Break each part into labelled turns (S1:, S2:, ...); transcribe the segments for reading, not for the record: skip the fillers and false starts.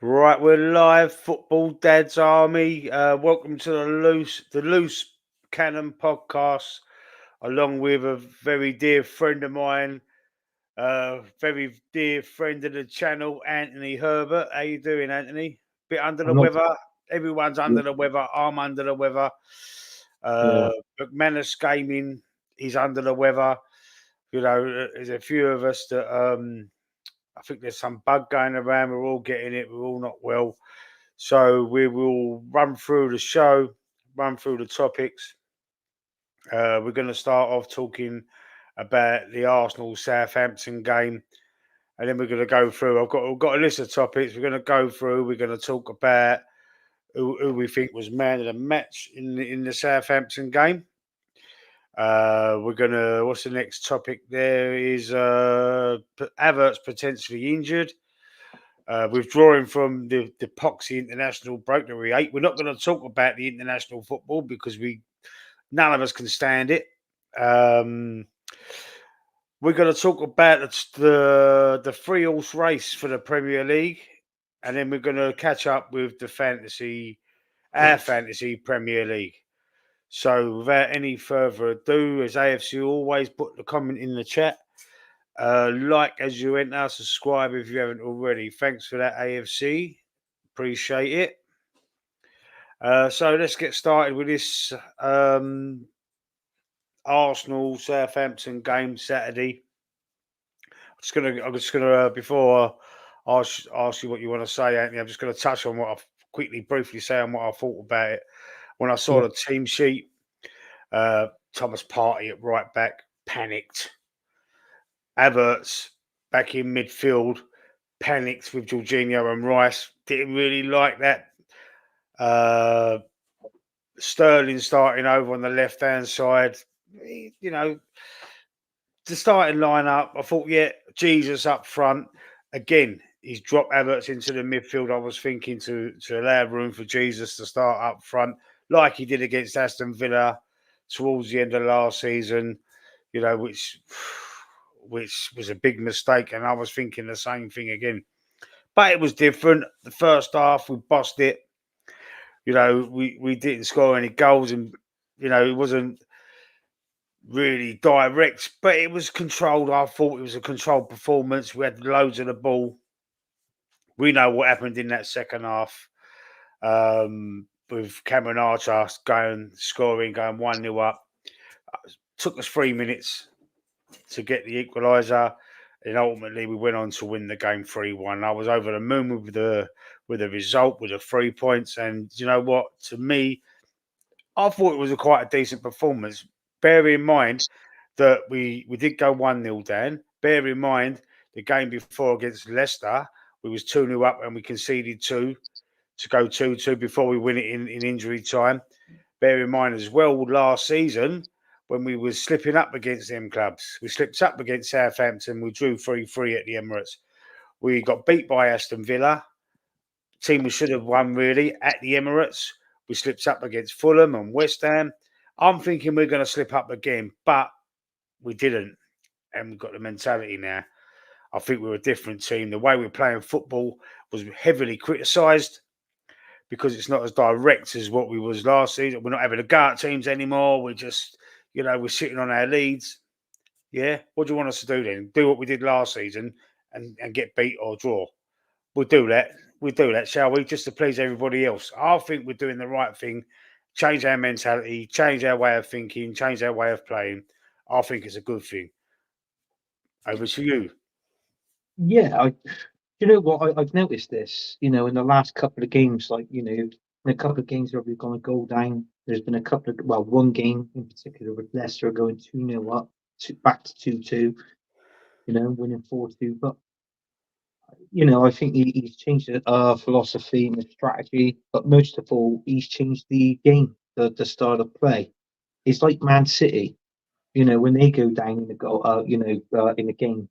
S1: Right, we're live, Football Dad's Army. Welcome to the Loose Cannon podcast, along with a very dear friend of mine, very dear friend of the channel, Anthony Herbert. How you doing, Anthony? Bit under the
S2: I'm not.
S1: weather. Everyone's under the weather. I'm under the weather.
S2: Yeah,
S1: McManus Gaming, he's under the weather. There's a few of us that I think there's some bug going around. We're all getting it. We're all not well. So we will run through the show, run through the topics. We're going to start off talking about the Arsenal Southampton game, and then we're going to go through. We've got a list of topics. We're going to go through. We're going to talk about who we think was man of the match in the Southampton game. We're gonna. What's the next topic? There is Havertz potentially injured. Withdrawing from the Poxy International break that we ate. We're not going to talk about the international football because none of us can stand it. We're going to talk about the three horse race for the Premier League, and then we're going to catch up with our fantasy Premier League. So, without any further ado, as AFC always, put the comment in the chat. Like as you enter, subscribe if you haven't already. Thanks for that, AFC. Appreciate it. So let's get started with this Arsenal Southampton game Saturday. I'm just gonna before I ask you what you want to say, Anthony. I'm just going to touch on what briefly say on what I thought about it when I saw
S2: yeah,
S1: the team sheet. Thomas Partey at right back, panicked. Havertz back in midfield, panicked with Jorginho and Rice. Didn't really like that. Sterling starting over on the left hand side. You know, the starting lineup, I thought, yeah, Jesus up front. Again, he's dropped Havertz into the midfield. I was thinking to allow room for Jesus to start up front, like he did against Aston Villa towards the end of last season, which was a big mistake. And I was thinking the same thing again. But it was different. The first half, we bossed it. We didn't score any goals, and it wasn't really direct, but it was controlled. I thought it was a controlled performance. We had loads of the ball. We know what happened in that second half, with Cameron Archer scoring, going 1-0 up. Took us 3 minutes to get the equaliser, and ultimately we went on to win the game 3-1. I was over the moon with the result, with the 3 points, and you know what? To me, I thought it was quite a decent performance. Bear in mind that we did go 1-0 down. Bear in mind the game before against Leicester, we was 2-0 up and we conceded two to go 2-2 before we win it in injury time. Bear in mind as well, last season when we was slipping up against them clubs, we slipped up against Southampton. We drew 3-3 at the Emirates. We got beat by Aston Villa. Team we should have won really at the Emirates. We slipped up against Fulham and West Ham. I'm thinking we're going to slip up again, but we didn't. And we've got the mentality now. I think we're a different team. The way we're playing football was heavily criticised because it's not as direct as what we was last season. We're not having a go at teams anymore. We're just, we're sitting on our leads. Yeah. What do you want us to do then? Do what we did last season and get beat or draw? We'll do that. We'll do that, shall we? Just to please everybody else. I think we're doing the right thing. Change our mentality, change our way of thinking, change our way of playing. I think it's a good thing. Over to you.
S2: yeah. You know what? I've noticed this. In the last couple of games, in a couple of games where we've gone a goal down. There's been a couple of one game in particular with Leicester going 2-0 up, back to 2-2. Winning 4-2. But I think he's changed the philosophy and the strategy. But most of all, he's changed the game, the style of play. It's like Man City. When they go down in the goal, in the game,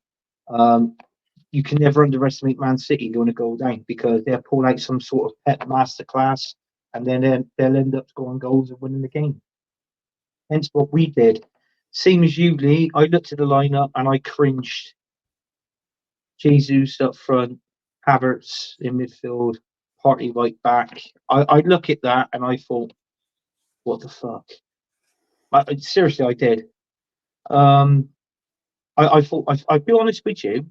S2: you can never underestimate Man City going to go down because they'll pull out some sort of pet masterclass, and then they'll end up scoring goals and winning the game. Hence what we did. Same as you, Lee. I looked at the lineup and I cringed. Jesus up front, Havertz in midfield, Partey right back. I look at that and I thought, what the fuck? Seriously, I did. Um, I thought, I'll be honest with you,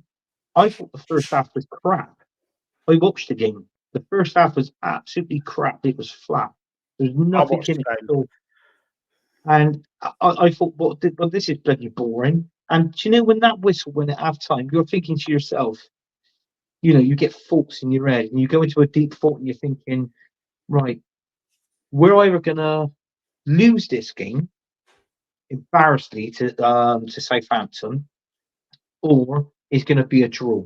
S2: I thought the first half was crap. I watched the game. The first half was absolutely crap. It was flat. There's
S1: I
S2: nothing
S1: watched
S2: in it
S1: the
S2: at
S1: game.
S2: all. And I thought, well, this is bloody boring. And do you know when that whistle went at half time, you're thinking to yourself, you get thoughts in your head and you go into a deep thought and you're thinking, right, we're either going to lose this game embarrassingly to Southampton, or it's going to be a draw.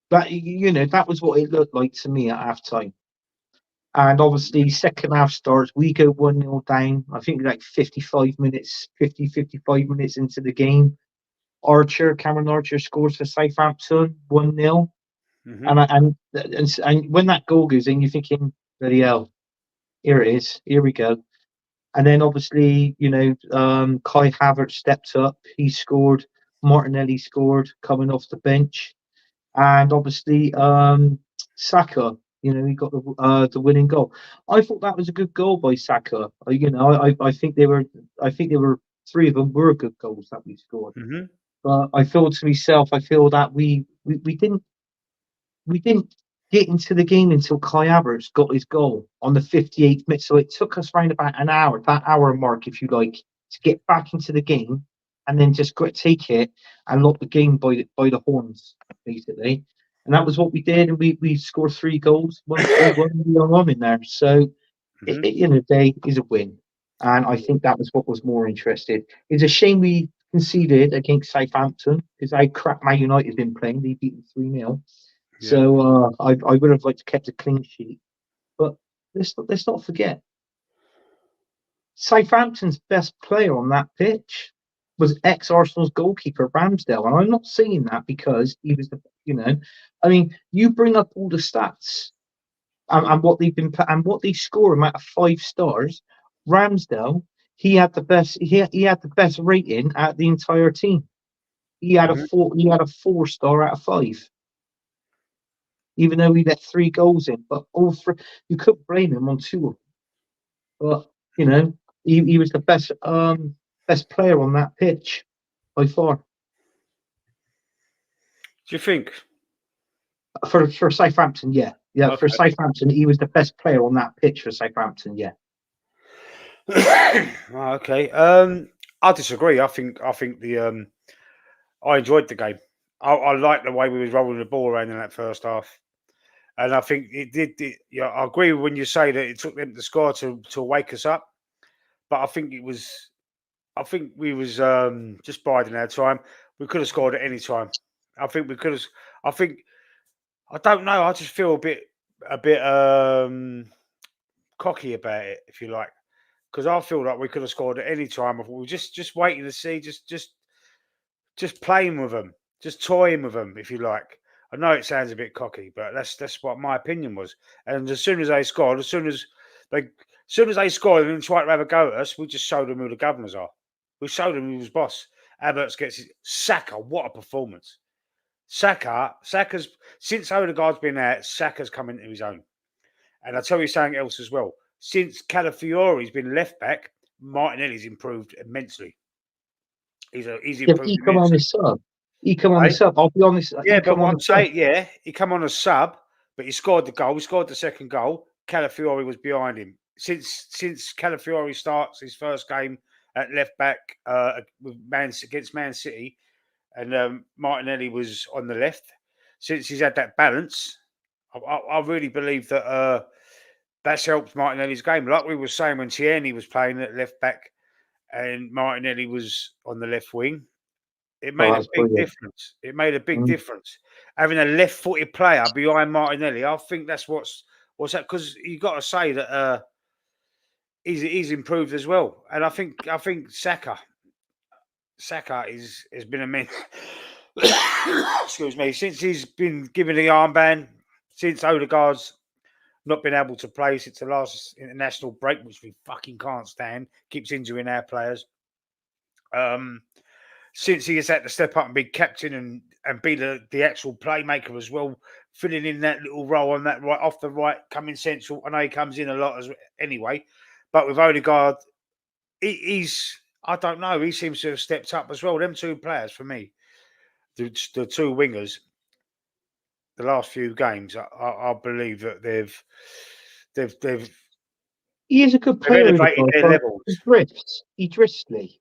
S2: That was what it looked like to me at half time. And obviously, second half starts, we go 1-0 down. I think like 55 minutes, 55 minutes into the game. Cameron Archer scores for Southampton 1-0.
S1: Mm-hmm.
S2: And when that goal goes in, you're thinking, bloody hell, here it is, here we go. And then obviously, Kai Havertz stepped up. He scored. Martinelli scored coming off the bench. And obviously, Saka, he got the winning goal. I thought that was a good goal by Saka. I think they were three of them were good goals that we scored.
S1: Mm-hmm.
S2: But I feel to myself, I feel that we didn't get into the game until Kai Havertz got his goal on the 58th minute. So it took us around about an hour, that hour mark, if you like, to get back into the game, and then just take it and lock the game by the horns, basically. And that was what we did, and we scored 3 goals, 1-3-1, we were on in there. So
S1: Mm-hmm.
S2: at the end of the day, is a win, and I think that was what was more interested. It's a shame we conceded against Southampton because how crap Man United been playing. They beat them 3-0.
S1: Yeah.
S2: So I would have liked to kept a clean sheet. But let's not forget, Southampton's best player on that pitch was ex-Arsenal's goalkeeper Ramsdale, and I'm not saying that because he was I mean, you bring up all the stats and what they've been and what they score them out of 5 stars. Ramsdale, he had the best. He had the best rating out of the entire team. He had a
S1: Mm-hmm.
S2: 4. He had a 4-star out of 5. Even though he let 3 goals in. But all 3, you couldn't blame him on 2 of them. But he was the best player on that pitch by far
S1: Do you think?
S2: for Southampton. Yeah, for
S1: Okay.
S2: Southampton, he was the best player on that pitch for Southampton. Yeah,
S1: Okay. I disagree. I think I enjoyed the game. I liked the way we was rolling the ball around in that first half. And I think it did. Yeah, I agree when you say that it took them to score to wake us up. But I think it was. I think we was just biding our time. We could have scored at any time. I think we could have. I think. I don't know. I just feel a bit cocky about it, if you like, because I feel like we could have scored at any time. We were just waiting to see, just playing with them, just toying with them, if you like. I know it sounds a bit cocky, but that's what my opinion was. And as soon as they scored, as soon as they scored and tried to have a go at us, we just showed them who the governors are. We showed them who was boss. Havertz gets his Saka. What a performance! Saka's since Odegaard's been out, Saka's come into his own. And I'll tell you something else as well. Since Calafiori's been left back, Martinelli's improved immensely. He's
S2: yeah. But
S1: improved
S2: he come on
S1: immensely.
S2: his sub. He come on
S1: Eh?
S2: his sub. I'll be honest.
S1: Yeah,
S2: He
S1: but
S2: come
S1: what
S2: on
S1: I'm
S2: the sub.
S1: saying, yeah, he come on a sub, but he scored the goal. He scored the second goal. Calafiori was behind him. Since Calafiori starts his first game at left back with against Man City, and Martinelli was on the left. Since he's had that balance, I really believe that that's helped Martinelli's game. Like we were saying when Tierney was playing at left back and Martinelli was on the left wing, it
S2: Oh,
S1: made a
S2: that's
S1: big
S2: brilliant.
S1: difference. It made a big
S2: Mm.
S1: difference. Having a left-footed player behind Martinelli, I think that's what's that, because you got to say that he's improved as well. And I think Saka has been immense. Excuse me, since he's been given the armband, since Odegaard's not been able to play since the last international break, which we fucking can't stand, keeps injuring our players. Since he has had to step up and be captain and be the actual playmaker as well, filling in that little role on that right off the right, coming central. I know he comes in a lot anyway, but with Odegaard, he's I don't know. He seems to have stepped up as well. Them two players for me, the two wingers, the last few games, I believe that they've
S2: He is a good player,
S1: elevated
S2: Odegaard,
S1: their
S2: but
S1: levels.
S2: he drifts. He drifts, Lee.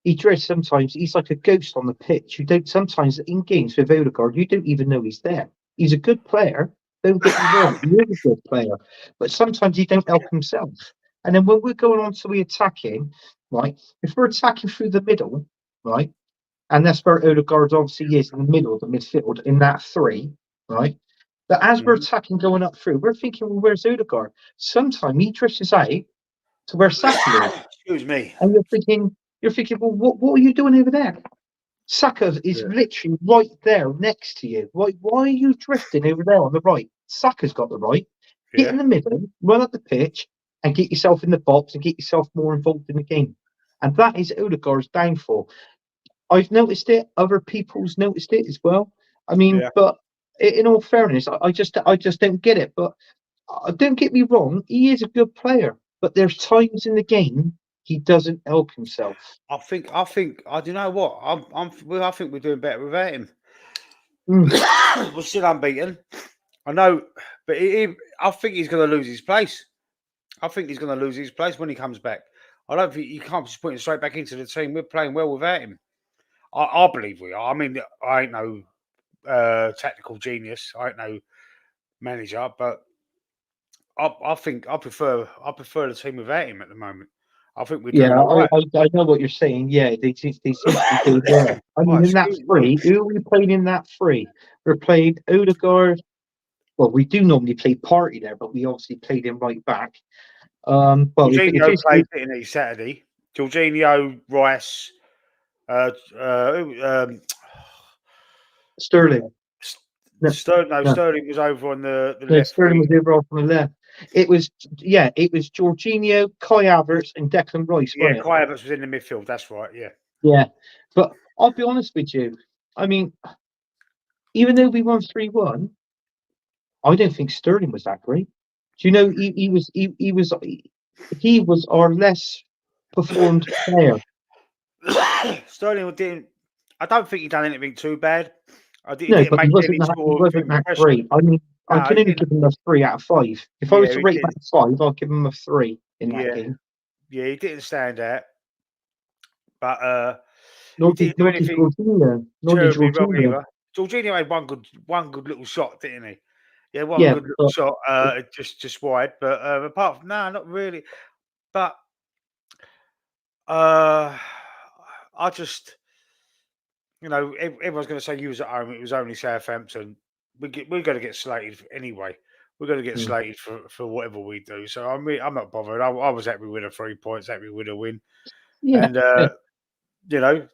S2: He drifts sometimes. He's like a ghost on the pitch. You don't sometimes in games with Odegaard, you don't even know he's there. He's a good player. Don't get me wrong. He is a good player, but sometimes he don't help himself. And then when we're going on to the attacking, right? If we're attacking through the middle, right, and that's where Odegaard obviously is in the middle of the midfield in that three, right? But as we're attacking going up through, we're thinking, well, where's Odegaard? Sometimes he drifts out to where Saka is.
S1: Excuse me.
S2: And you're thinking, well, what are you doing over there? Saka is literally right there next to you. Why are you drifting over there on the right? Saka's got the right. Get in the middle, run up the pitch, and get yourself in the box and get yourself more involved in the game. And that is Odegaard's downfall. I've noticed it. Other people's noticed it as well. I mean, but in all fairness, I just don't get it. But don't get me wrong, he is a good player. But there's times in the game he doesn't help himself.
S1: I think I don't know what I think we're doing better without him. We're still unbeaten. I know, but I think he's going to lose his place. I think he's going to lose his place when he comes back. I don't think you can't just put him straight back into the team. We're playing well without him. I believe we are. I mean, I ain't no tactical genius. I ain't no manager, but I think I prefer the team without him at the moment. I think we're doing all right.
S2: I know what you're saying. Yeah, they seem to be doing well. I mean, in that three, who are we playing in that three? We're playing Odegaard. Well, we do normally play Party there, but we obviously played him right back. Well,
S1: Jorginho played it Saturday. Jorginho, Rice,
S2: Sterling.
S1: Sterling was over on the left.
S2: Sterling was over off on the left. It was Jorginho, Kai Havertz, and Declan Rice.
S1: Yeah, Kai Havertz was in the midfield. That's right. Yeah.
S2: Yeah, but I'll be honest with you. I mean, even though we won 3-1, I don't think Sterling was that great. Do you know he was our less performed player.
S1: Sterling didn't. I don't think he done anything too bad.
S2: But he wasn't that great. I mean, I can only give him a 3 out of 5. If I was to rate that 5, I'll give him a 3 in that game.
S1: Yeah, he didn't stand out. But
S2: nor did Jorginho.
S1: Jorginho had one good little shot, didn't he? Yeah, good little shot. Just wide. But apart from not really. But I just, everyone's going to say you was at home. It was only Southampton. We're going to get slated anyway. We're going to get slated for whatever we do. So I mean, I'm not bothered. I was happy with the 3 points, happy with a win. Yeah. And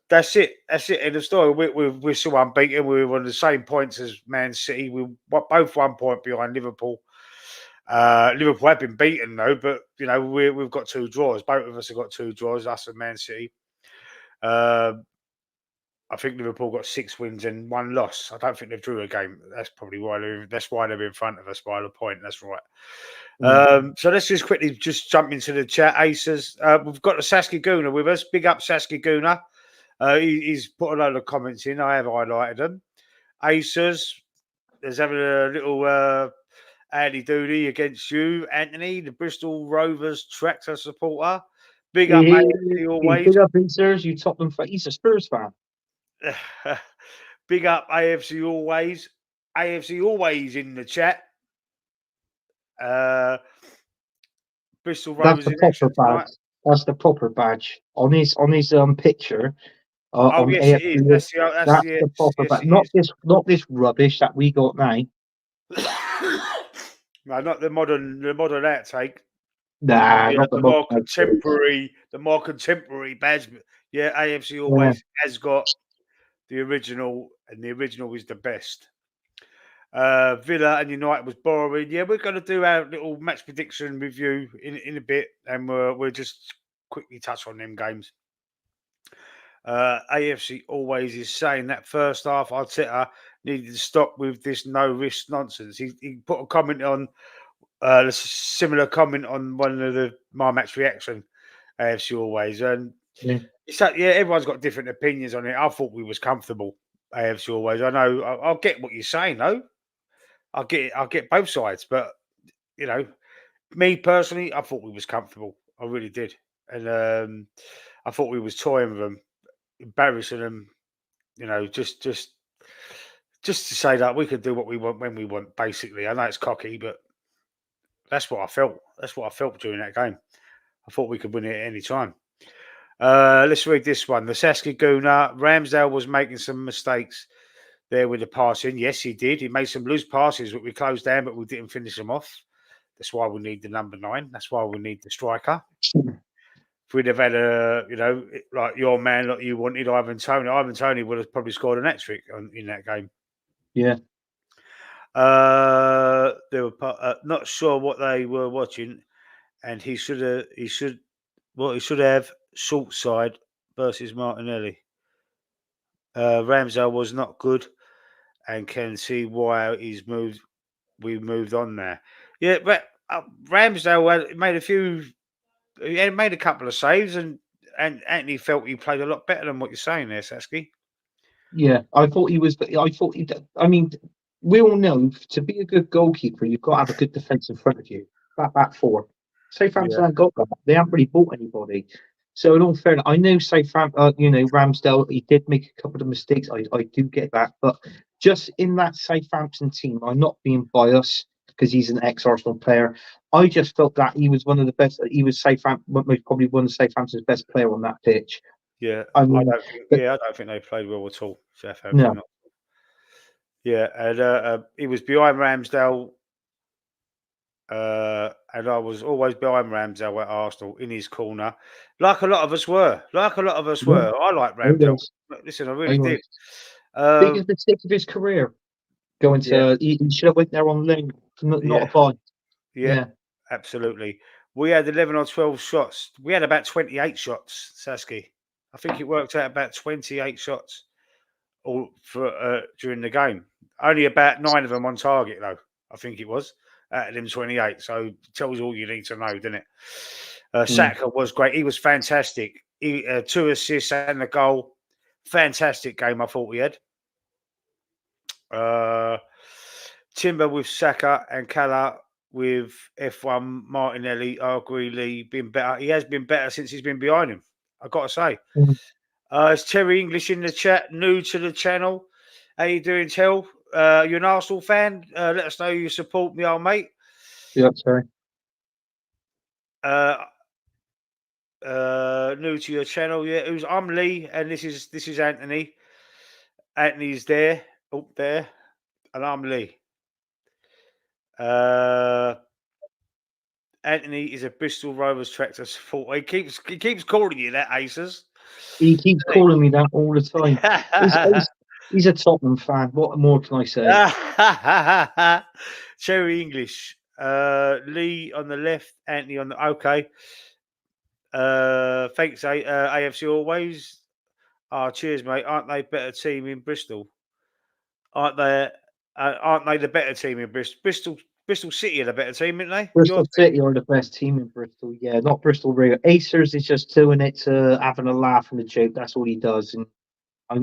S1: that's it. That's it. End of story. We're still unbeaten. We're on the same points as Man City. We're both 1 point behind Liverpool. Liverpool have been beaten though, but we've got 2 draws. Both of us have got 2 draws. Us and Man City. I think Liverpool got 6 wins and 1 loss. I don't think they've drew a game. That's probably why they're in front of us by the point. That's right. So let's just quickly jump into the chat. Aces, we've got the Saskia Guna with us. Big up Saskia Guna. He's put a load of comments in. I have highlighted them. Aces, there's having a little Andy Doody against you, Anthony, the Bristol Rovers tractor supporter. Big up, AFC always.
S2: Big up, Spurs. You top them. He's a Spurs fan.
S1: Big up AFC always. AFC always in the chat. Bristol Rovers.
S2: That's the proper badge. That's the proper badge on his picture.
S1: Yes, it is. That's
S2: the proper badge. Not this rubbish that we got now.
S1: No, not the modern outtake.
S2: Nah, not the
S1: more contemporary. The more contemporary badge. Yeah, AFC always has got the original, and the original is the best. Villa and United was boring. Yeah, we're going to do our little match prediction review in a bit, and we'll just quickly touch on them games. AFC always is saying that first half Arteta needed to stop with this no risk nonsense. He put a comment on a similar comment on one of the My Match Reaction AFC always, and
S2: Yeah.
S1: it's like, yeah, everyone's got different opinions on it. I thought we was comfortable AFC always. I know I'll get what you're saying though. I get it. I get both sides, but you know, me personally, I thought we was comfortable. I really did, and I thought we was toying with them, embarrassing them. You know, just to say that we can do what we want when we want. Basically, I know it's cocky, but that's what I felt. That's what I felt during that game. I thought we could win it at any time. Let's read this one. The Saskia Guna. Ramsdale was making some mistakes there with the passing. Yes, he did. He made some loose passes, but we closed down, but we didn't finish them off. That's why we need the number 9. That's why we need the striker. If we'd have had like your man, like you wanted, Ivan Tony would have probably scored an hat-trick in that game.
S2: Yeah.
S1: They were not sure what they were watching, and he should have short side versus Martinelli. Ramsdale was not good, and can see why we moved on there. Yeah, but Ramsdale made a few. He had made a couple of saves, and Anthony felt he played a lot better than what you're saying there, Sasky.
S2: Yeah, I thought he was. I thought he. I mean, we all know to be a good goalkeeper, you've got to have a good defence in front of you. Back four. Southampton
S1: Yeah,
S2: haven't got that. They haven't really bought anybody. So in all fairness, I know Southampton. Ramsdale. He did make a couple of mistakes. I do get that, but just in that Southampton team, I'm not being biased because he's an ex-Arsenal player. I just felt that he was one of the best. He was probably one of Southampton's best player on that pitch.
S1: yeah.
S2: I
S1: I
S2: mean,
S1: don't think.
S2: but
S1: Yeah, I don't think they played well at all. Southampton.
S2: no,
S1: Yeah, and he was behind Ramsdale, and I was always behind Ramsdale at Arsenal in his corner, like a lot of us were. Like a lot of us
S2: yeah,
S1: were. I like
S2: I
S1: Ramsdale.
S2: was.
S1: Listen, I
S2: I
S1: really did.
S2: was.
S1: Uh,
S2: Biggest mistake of his career. Going
S1: yeah,
S2: to he should have went there on loan, not a
S1: yeah,
S2: buy.
S1: yeah,
S2: Yeah.
S1: absolutely. We had 11 or 12 shots. We had about 28 shots, Sasky. I think it worked out about 28 shots all for during the game. Only about 9 of them on target, though. I think it was out of them 28. So it tells you all you need to know, doesn't it?
S2: Mm.
S1: Saka was great. He was fantastic. 2 assists and a goal. Fantastic game. I thought we had. Uh, Timber with Saka and Kala with F1 Martinelli, arguably been better. He has been better since he's been behind him. I've got to say.
S2: Mm.
S1: It's Terry English in the chat, new to the channel. How you doing, Tel? You're an Arsenal fan? Let us know you support me, old mate.
S2: Yeah, sorry.
S1: Uh, new to your channel, yeah. I'm Lee, and this is Anthony. Anthony's there, up there, and I'm Lee. Anthony is a Bristol Rovers tractor supporter. He keeps calling you that, Aces.
S2: He keeps calling me that all the time. He's a Tottenham fan. What more can I say?
S1: Cherry English. Lee on the left, Anthony on the okay. Thanks, AFC always. Cheers, mate. Aren't they better team in Bristol? Aren't they? Aren't they the better team in Bristol? Bristol City are the better team, aren't they? Your
S2: Bristol City are the best team in Bristol. Yeah, not Bristol Rio. Acers is just doing it to having a laugh and a joke. That's all he does. And
S1: yeah.
S2: I'm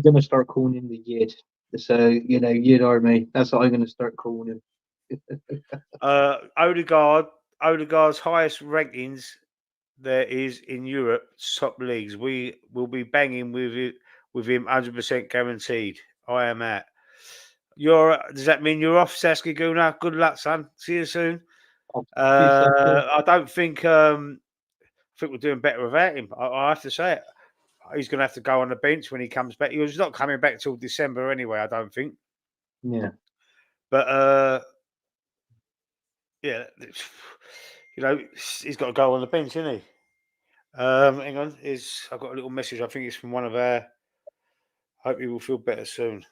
S2: gonna start calling him the Yid. So you know me. That's what I'm gonna start calling him.
S1: Odegaard's highest rankings there is in Europe top leagues. We will be banging with him 100% guaranteed. I am at. Does that mean you're off, Saskia Guna? Good luck, son. See you soon.
S2: Oh, yourself, Phil.
S1: I don't think we're doing better without him. I have to say it. He's going to have to go on the bench when he comes back. He's not coming back till December anyway. I don't think.
S2: Yeah.
S1: But yeah, he's got to go on the bench, isn't he? Hang on, I've got a little message. I think it's from one of our. Hope he will feel better soon.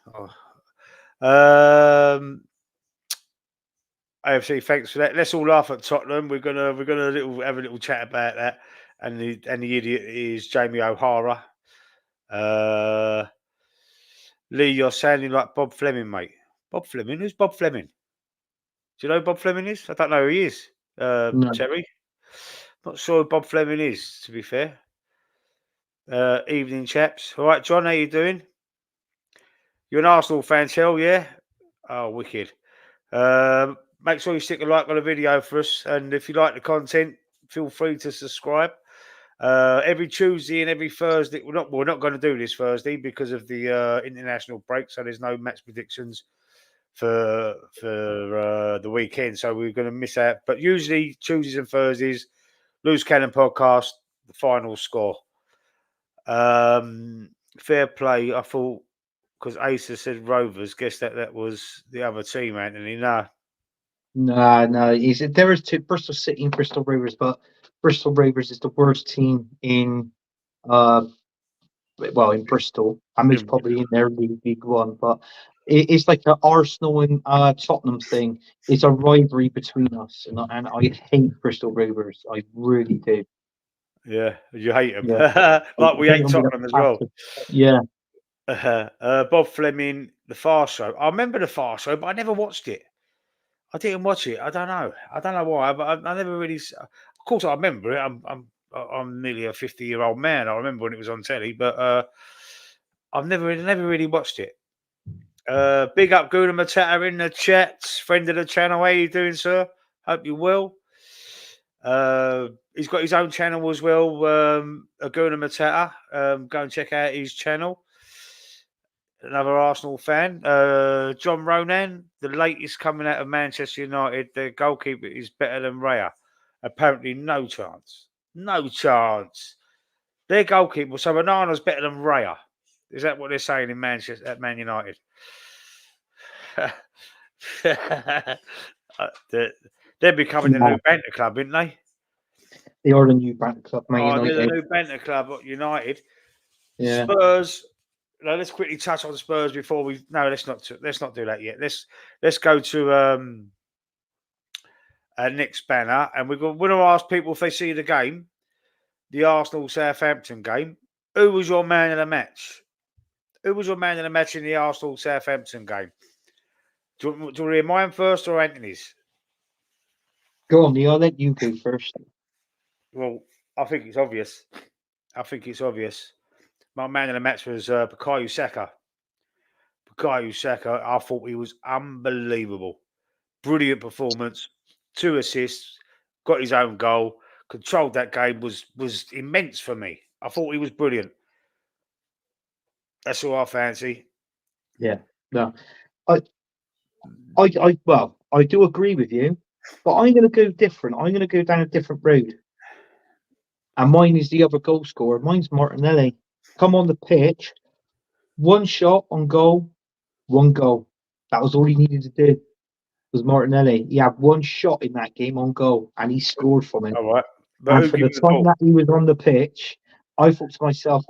S1: AFC, thanks for that. Let's all laugh at Tottenham. We're gonna have a little chat about that. And the idiot is Jamie O'Hara. Lee, you're sounding like Bob Fleming, mate. Bob Fleming? Who's Bob Fleming? Do you know who Bob Fleming is? I don't know who he is.
S2: No,
S1: Terry? Not sure who Bob Fleming is, to be fair. Evening, chaps. All right, John, how you doing? You're an Arsenal fan, Chell, yeah? Oh, wicked. Make sure you stick a like on the video for us. And if you like the content, feel free to subscribe. Every Tuesday and every Thursday. We're not going to do this Thursday because of the international break, so there's no match predictions for the weekend. So we're going to miss out. But usually Tuesdays and Thursdays, Loose Cannon podcast, the final score. Fair play. I thought because Asa said Rovers. Guess that was the other team, Anthony. No.
S2: no. There is two Bristol City and Bristol Rovers, but Bristol Rovers is the worst team in in Bristol. And most probably in their League One, but it's like the Arsenal and Tottenham thing. It's a rivalry between us, and I hate Bristol Rovers. I really do.
S1: Yeah, you hate them.
S2: Yeah, I
S1: Like we
S2: hate
S1: hate
S2: them with a
S1: Tottenham as well.
S2: passion. Yeah,
S1: Bob Fleming, The Far Show. I remember The Far Show, but I never watched it. I didn't watch it. I don't know. I don't know why, but I never really. Of course, I remember it. I'm nearly a 50-year-old man. I remember when it was on telly, but I've never really watched it. Big up Guna Matata in the chat, friend of the channel. How you doing, sir? Hope you're well. He's got his own channel as well, Aguna Matata. Go and check out his channel. Another Arsenal fan. John Ronan, the latest coming out of Manchester United. The goalkeeper is better than Raya. Apparently, no chance. No chance. Their goalkeeper, so Banana's better than Raya. Is that what they're saying in Manchester at Man United? They're becoming the new banter club, aren't they?
S2: they are the new bank club, Man
S1: Oh, they're the
S2: United.
S1: new banter club at United.
S2: Yeah,
S1: Spurs. No, let's quickly touch on Spurs before we. No, let's not do that yet. Let's go to Nick's banner, and we're going to ask people if they see the game, the Arsenal Southampton game. Who was your man of the match? Who was your man of the match in the Arsenal Southampton game? Do you want to hear mine first or Anthony's?
S2: go on, Neil. I'll let you go first.
S1: Well, I think it's obvious. My man of the match was Bukayo Saka. Bukayo Saka, I thought he was unbelievable. Brilliant performance. 2 assists. Got his own goal. Controlled that game. Was immense for me. I thought he was brilliant. That's all I fancy.
S2: Yeah, no, I do agree with you, but I'm going to go different. I'm going to go down a different road. And mine is the other goal scorer. Mine's Martinelli. Come on the pitch, one shot on goal, one goal. That was all he needed to do. Was Martinelli. He had one shot in that game on goal, and he scored from it.
S1: All right. But
S2: And
S1: who
S2: for
S1: gave
S2: the
S1: him the
S2: time
S1: ball?
S2: that he was on the pitch, I thought to myself,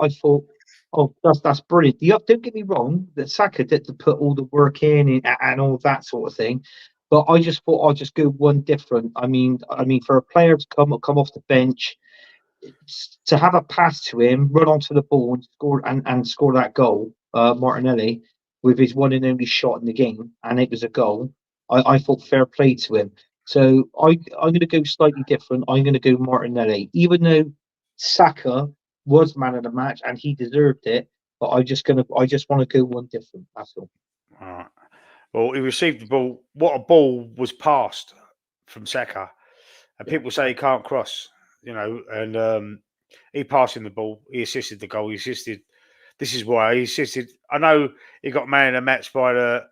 S2: oh, that's brilliant. Don't get me wrong, that Saka did to put all the work in and all that sort of thing. But I just thought I'll just go one different. I mean, for a player to come off the bench, to have a pass to him, run onto the ball and score that goal, Martinelli, with his one and only shot in the game, and it was a goal. I thought fair play to him. So I'm going to go slightly different. I'm going to go Martinelli, even though Saka was man of the match and he deserved it. But I just want to go one different. That's all.
S1: All right. Well, he received the ball. What a ball was passed from Saka. And
S2: Yeah,
S1: people say he can't cross, and he passed him the ball. He assisted the goal. He assisted. This is why he assisted. I know he got man of the match by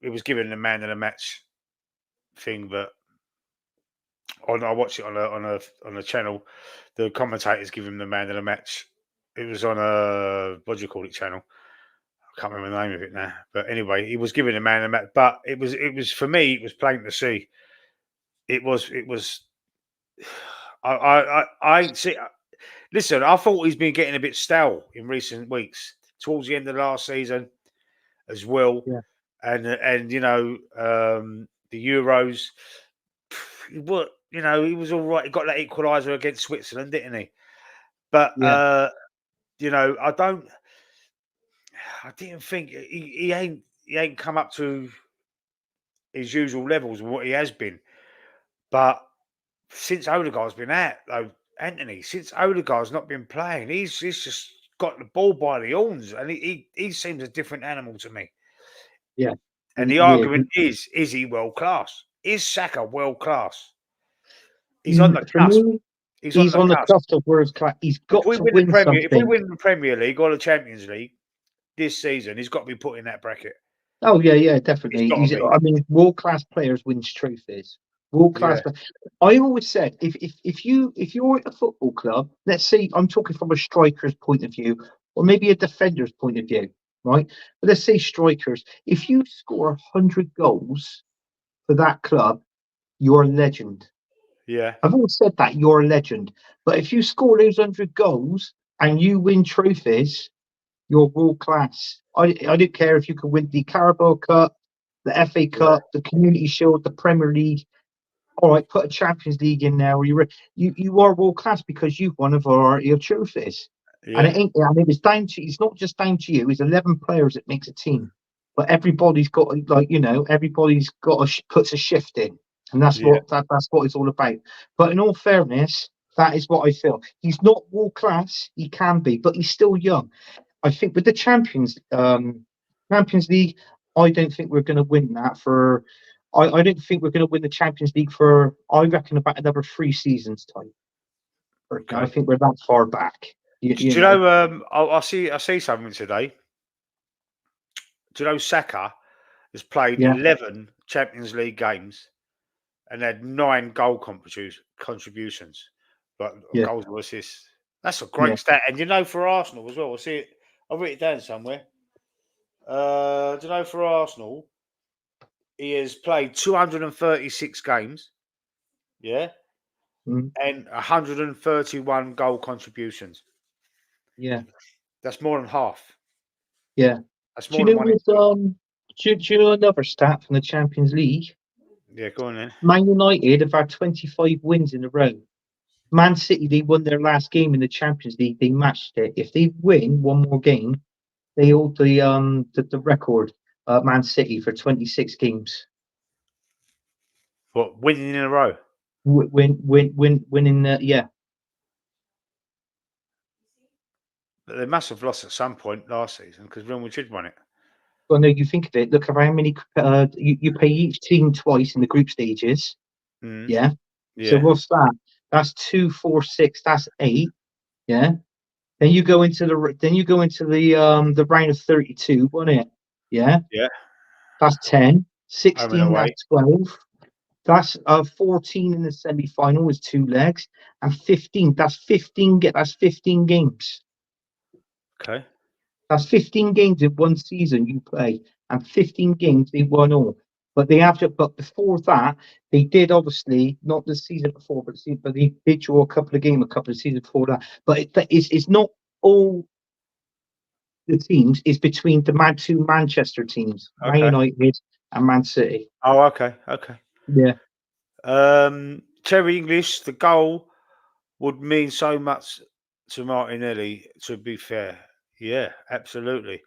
S1: he was given the man of the match thing, but I watched it on a channel. The commentators give him the man of the match. It was on a what do you call it channel? I can't remember the name of it now. But anyway, he was given the man of the match. But it was for me. It was plain to see. It was. I see. Listen, I thought he's been getting a bit stale in recent weeks. Towards the end of last season, as well,
S2: yeah,
S1: and the Euros. What he was all right. He got that equaliser against Switzerland, didn't he? But
S2: Yeah.
S1: I didn't think he ain't come up to his usual levels of what he has been. But since Odegaard's been out, though, Anthony, since Odegaard's not been playing, he's just got the ball by the horns, and he seems a different animal to me.
S2: Yeah.
S1: And the
S2: Yeah.
S1: argument is he world class? Is Saka world class? He's on the
S2: For
S1: cusp.
S2: me,
S1: He's on
S2: he's
S1: the
S2: on the
S1: cusp.
S2: cusp of world class. He's
S1: If
S2: got
S1: we
S2: to
S1: win the
S2: win
S1: Premier, if we
S2: something.
S1: win the Premier League or the Champions League this season, he's got to be put in that bracket.
S2: Oh yeah,
S1: He's
S2: definitely.
S1: got to be.
S2: I mean, world class players wins trophies. World class.
S1: Yeah,
S2: I always said if you're at a football club, let's say I'm talking from a striker's point of view, or maybe a defender's point of view, right? But let's say strikers. If you score 100 goals for that club, you're a legend.
S1: yeah,
S2: I've always said that you're a legend. But if you score those 100 goals and you win trophies, you're world class. I don't care if you can win the Carabao Cup, the FA
S1: yeah,
S2: Cup, the Community Shield, the Premier League. All right, put a Champions League in there. Where you are world class because you've won a variety of trophies. And
S1: yeah,
S2: it ain't. And it was down to. It's not just down to you. It's 11 players that makes a team. But everybody's got everybody's got puts a shift in, and
S1: yeah.
S2: that's what it's all about. But in all fairness, that is what I feel. He's not world class. He can be, but he's still young. I think with the Champions League, I don't think we're going to win that for. I don't think we're going to win the Champions League for. I reckon about another 3 seasons time. I
S1: Okay.
S2: think we're that far back. You
S1: Do you
S2: know.
S1: know? I see something today. Do you know Saka has played
S2: Yeah.
S1: 11 Champions League games and had 9 contributions, like
S2: Yeah.
S1: goals or assists. That's a
S2: Yeah.
S1: great stat. And for Arsenal as well, I see it. I've written it down somewhere. Do you know for Arsenal, he has played 236 games, yeah,
S2: Mm,
S1: and 131 goal contributions.
S2: yeah.
S1: That's more than half.
S2: Yeah.
S1: That's
S2: Do you
S1: more than
S2: know
S1: one in
S2: with
S1: two.
S2: do you know another stat from the Champions League?
S1: Yeah, go on then.
S2: Man United have had 25 wins in a row. Man City, they won their last game in the Champions League. They matched it. If they win one more game, they hold the record. Man City for 26 games.
S1: What, winning in a row?
S2: Winning. Yeah.
S1: But they must have lost at some point last season because Real Madrid won it.
S2: Well, no, you think of it. Look at how many. You play each team twice in the group stages.
S1: Mm,
S2: Yeah. So
S1: yeah,
S2: what's that? That's two, four, six. That's eight. Yeah. Then you go into the round of 32, wasn't it? Yeah.
S1: yeah.
S2: That's 10.
S1: Home and
S2: 16.
S1: away.
S2: That's 12. That's 14 in the semi-final with 2 legs, and 15. That's 15. That's 15 games.
S1: Okay.
S2: That's 15 games in one season you play, and 15 games they won all. But they have to. But before that, they did obviously not the season before, but they did draw a couple of seasons before that. But it's not all the teams. It's between the two Manchester teams, Man
S1: Okay.
S2: United and Man City.
S1: Oh, okay. Okay.
S2: Yeah,
S1: Terry English, the goal would mean so much to Martinelli, to be fair. Yeah, absolutely.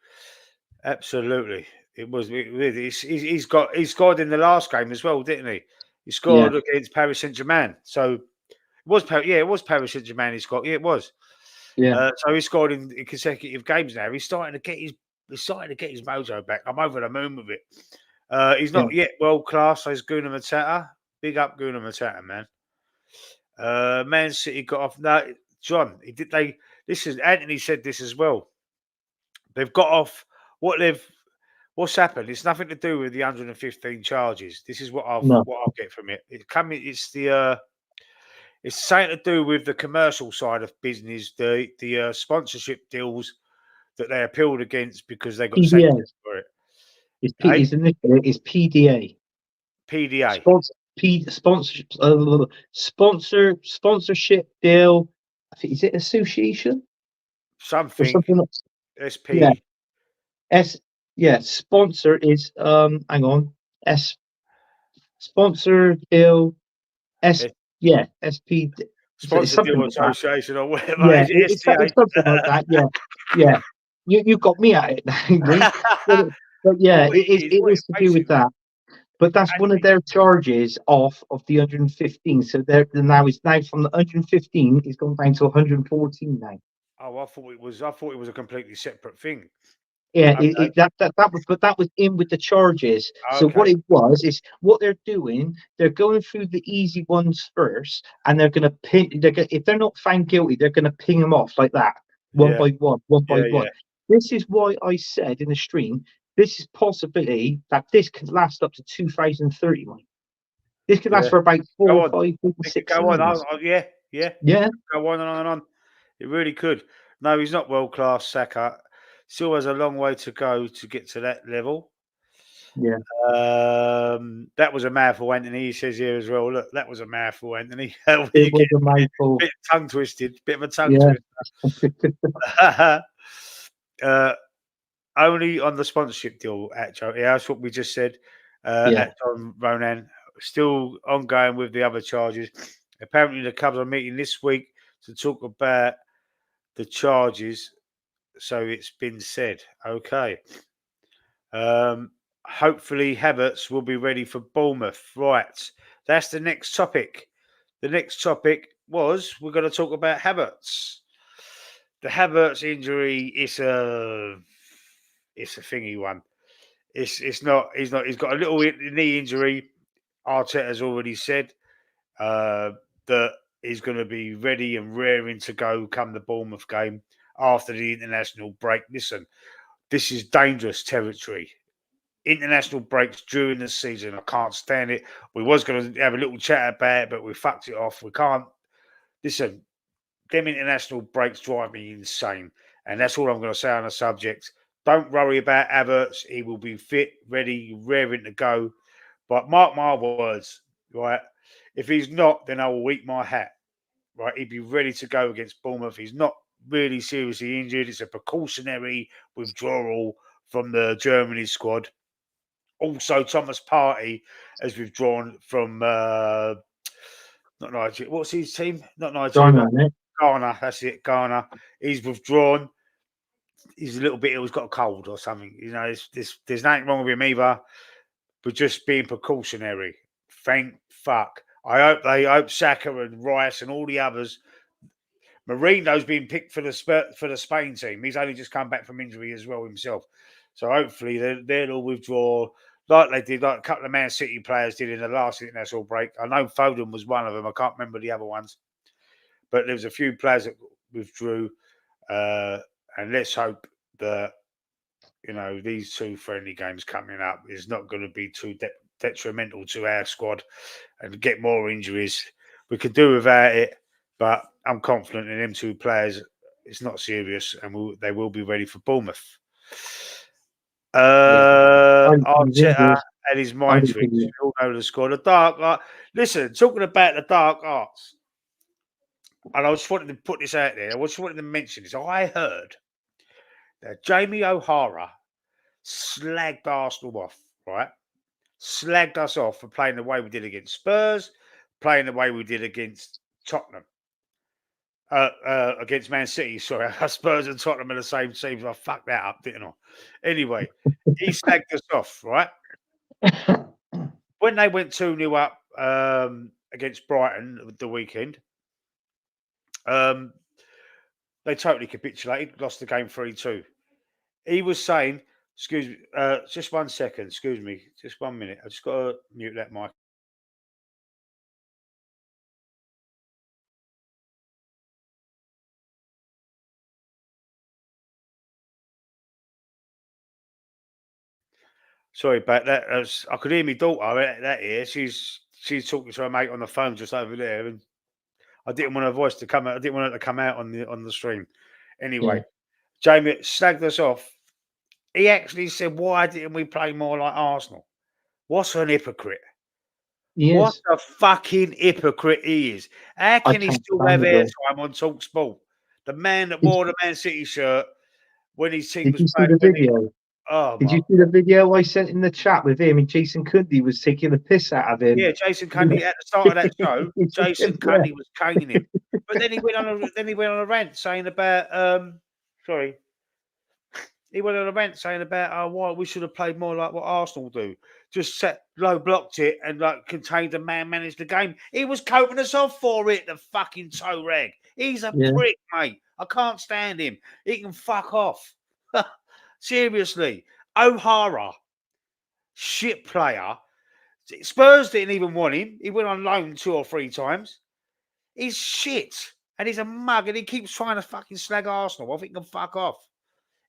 S1: Absolutely. It was he scored in the last game as well, didn't he? He
S2: yeah,
S1: scored against Paris Saint Germain. So it was Paris Saint Germain he scored. Yeah, it was.
S2: yeah,
S1: So he scored in consecutive games now. He's starting to get his mojo back. I'm over the moon with it. He's
S2: yeah.
S1: not yet world class, says Guna Matata. Big up Guna Matata, man. Man City got off. No, John, he did they this is Anthony said this as well. They've got off what they've what's happened. It's nothing to do with the 115 charges. This is
S2: No,
S1: what I'll get from it. It's something to do with the commercial side of business, the sponsorship deals that they appealed against because they got
S2: PDA.
S1: sanctioned for it.
S2: It's
S1: Hey,
S2: PDA.
S1: PDA,
S2: Sponsorship deal. I think is it association or
S1: something
S2: something? Yeah.
S1: SP,
S2: S. Yeah. Sponsor is Hang on. S. Sponsor deal. S. Yeah. SP. It's
S1: Sponsor Deal
S2: something like that.
S1: Association or whatever.
S2: Yeah,
S1: Is it
S2: it's something like that. Yeah, yeah. You got me at it, Lee. But,
S1: STA?
S2: but yeah,
S1: What it is,
S2: it is to do with
S1: basically,
S2: that. But that's
S1: and
S2: one of their charges off of the 115. So they're now it's now from the 115, it's gone down to 114 now.
S1: I thought it was a completely separate thing.
S2: Yeah,
S1: Okay,
S2: that was, but that was in with the charges. So what
S1: okay,
S2: it was is what they're doing. They're going through the easy ones first, and they're going to ping. If they're not found guilty, they're going to ping them off like that, one
S1: yeah,
S2: by one, one by
S1: yeah,
S2: one.
S1: yeah,
S2: This is why I said in the stream, this is possibility that this could last up to 2030. Mate. This could last
S1: yeah.
S2: for about
S1: Go on.
S2: 6
S1: It could go on.
S2: seasons.
S1: Yeah, yeah.
S2: Yeah,
S1: Go on and on and on. It really could. No, he's not world class, Saka. Still has a long way to go to get to that level.
S2: yeah.
S1: That was a mouthful, Anthony. He says here as well. Look, that was a mouthful, Anthony. When
S2: It
S1: you
S2: was
S1: get
S2: a
S1: a
S2: mouthful.
S1: bit tongue twisted, bit of a tongue
S2: Yeah.
S1: twister. Only on the sponsorship deal, actually. Yeah, that's what we just said.
S2: Yeah.
S1: At John Ronan, still ongoing with the other charges. Apparently, the Cubs are meeting this week to talk about the charges. So it's been said. Okay. Hopefully, Havertz will be ready for Bournemouth. Right. That's the next topic. The next topic was we're going to talk about Havertz. The Havertz injury is it's a thingy one. It's not. He's got a little knee injury. Arteta's already said that he's going to be ready and raring to go come the Bournemouth game after the international break. Listen, this is dangerous territory. International breaks during the season, I can't stand it. We was going to have a little chat about it, but we fucked it off. We can't. Listen, them international breaks drive me insane, and that's all I'm going to say on the subject. Don't worry about Havertz. He will be fit, ready, raring to go. But mark my words, right? If he's not, then I will eat my hat. Right? He'd be ready to go against Bournemouth. He's not really seriously injured. It's a precautionary withdrawal from the Germany squad. Also, Thomas Partey has withdrawn from not Nigeria. What's his team? Not Nigeria.
S2: Darn it.
S1: Ghana. That's it. Ghana. He's withdrawn. He's a little bit ill. He's got a cold or something. You know, there's nothing wrong with him either. But just being precautionary. Thank fuck. I hope Saka and Rice and all the others. Marino's been picked for the Spain team. He's only just come back from injury as well himself. So hopefully they'll all withdraw like they did, like a couple of Man City players did in the last international break. I know Foden was one of them. I can't remember the other ones. But there was a few players that withdrew. And let's hope that, you know, these two friendly games coming up is not going to be too detrimental to our squad and get more injuries. We could do without it, but I'm confident in them two players. It's not serious, and they will be ready for Bournemouth. Arteta and his mind tricks. You all know the score. The dark art. Listen, talking about the dark arts, and I just wanted to put this out there. I just wanted to mention this. I heard that Jamie O'Hara slagged Arsenal off, right? Slagged us off for playing the way we did against Spurs, playing the way we did against Tottenham. Against Man City, sorry. Spurs and Tottenham are the same teams. I fucked that up, didn't I? Anyway, he slagged us off, right? When they went 2-0 up against Brighton the weekend, they totally capitulated, lost the game 3-2. He was saying, excuse me, just 1 second, excuse me, just 1 minute. I just got to mute that mic. Sorry about that. I could hear my daughter that ear. She's talking to her mate on the phone just over there, and I didn't want her voice to come out. I didn't want her to come out on the stream. Anyway, Jamie slagged us off. He actually said, "Why didn't we play more like Arsenal?" What's an hypocrite? What a fucking hypocrite he is. How can he still have airtime on TalkSport? The man that wore the Man City shirt when his team
S2: Did
S1: was
S2: you see
S1: playing.
S2: the video?
S1: Oh
S2: Did
S1: my
S2: you see the video I sent in the chat with him and Jason Cundy was taking the piss out of him?
S1: Yeah, Jason Cundy at the start of that show, Jason
S2: Yeah.
S1: Cundy was caning him. But then he went on a rant saying about sorry. He went on a rant saying about why we should have played more like what Arsenal do. Just set low blocked it and like contained and man managed the game. He was coping us off for it, the fucking toe rag. He's a
S2: Yeah.
S1: prick, mate. I can't stand him. He can fuck off. Seriously. O'Hara, shit player. Spurs didn't even want him. He went on loan 2 or 3 times. He's shit. And he's a mug and he keeps trying to fucking slag Arsenal. I think he can fuck off.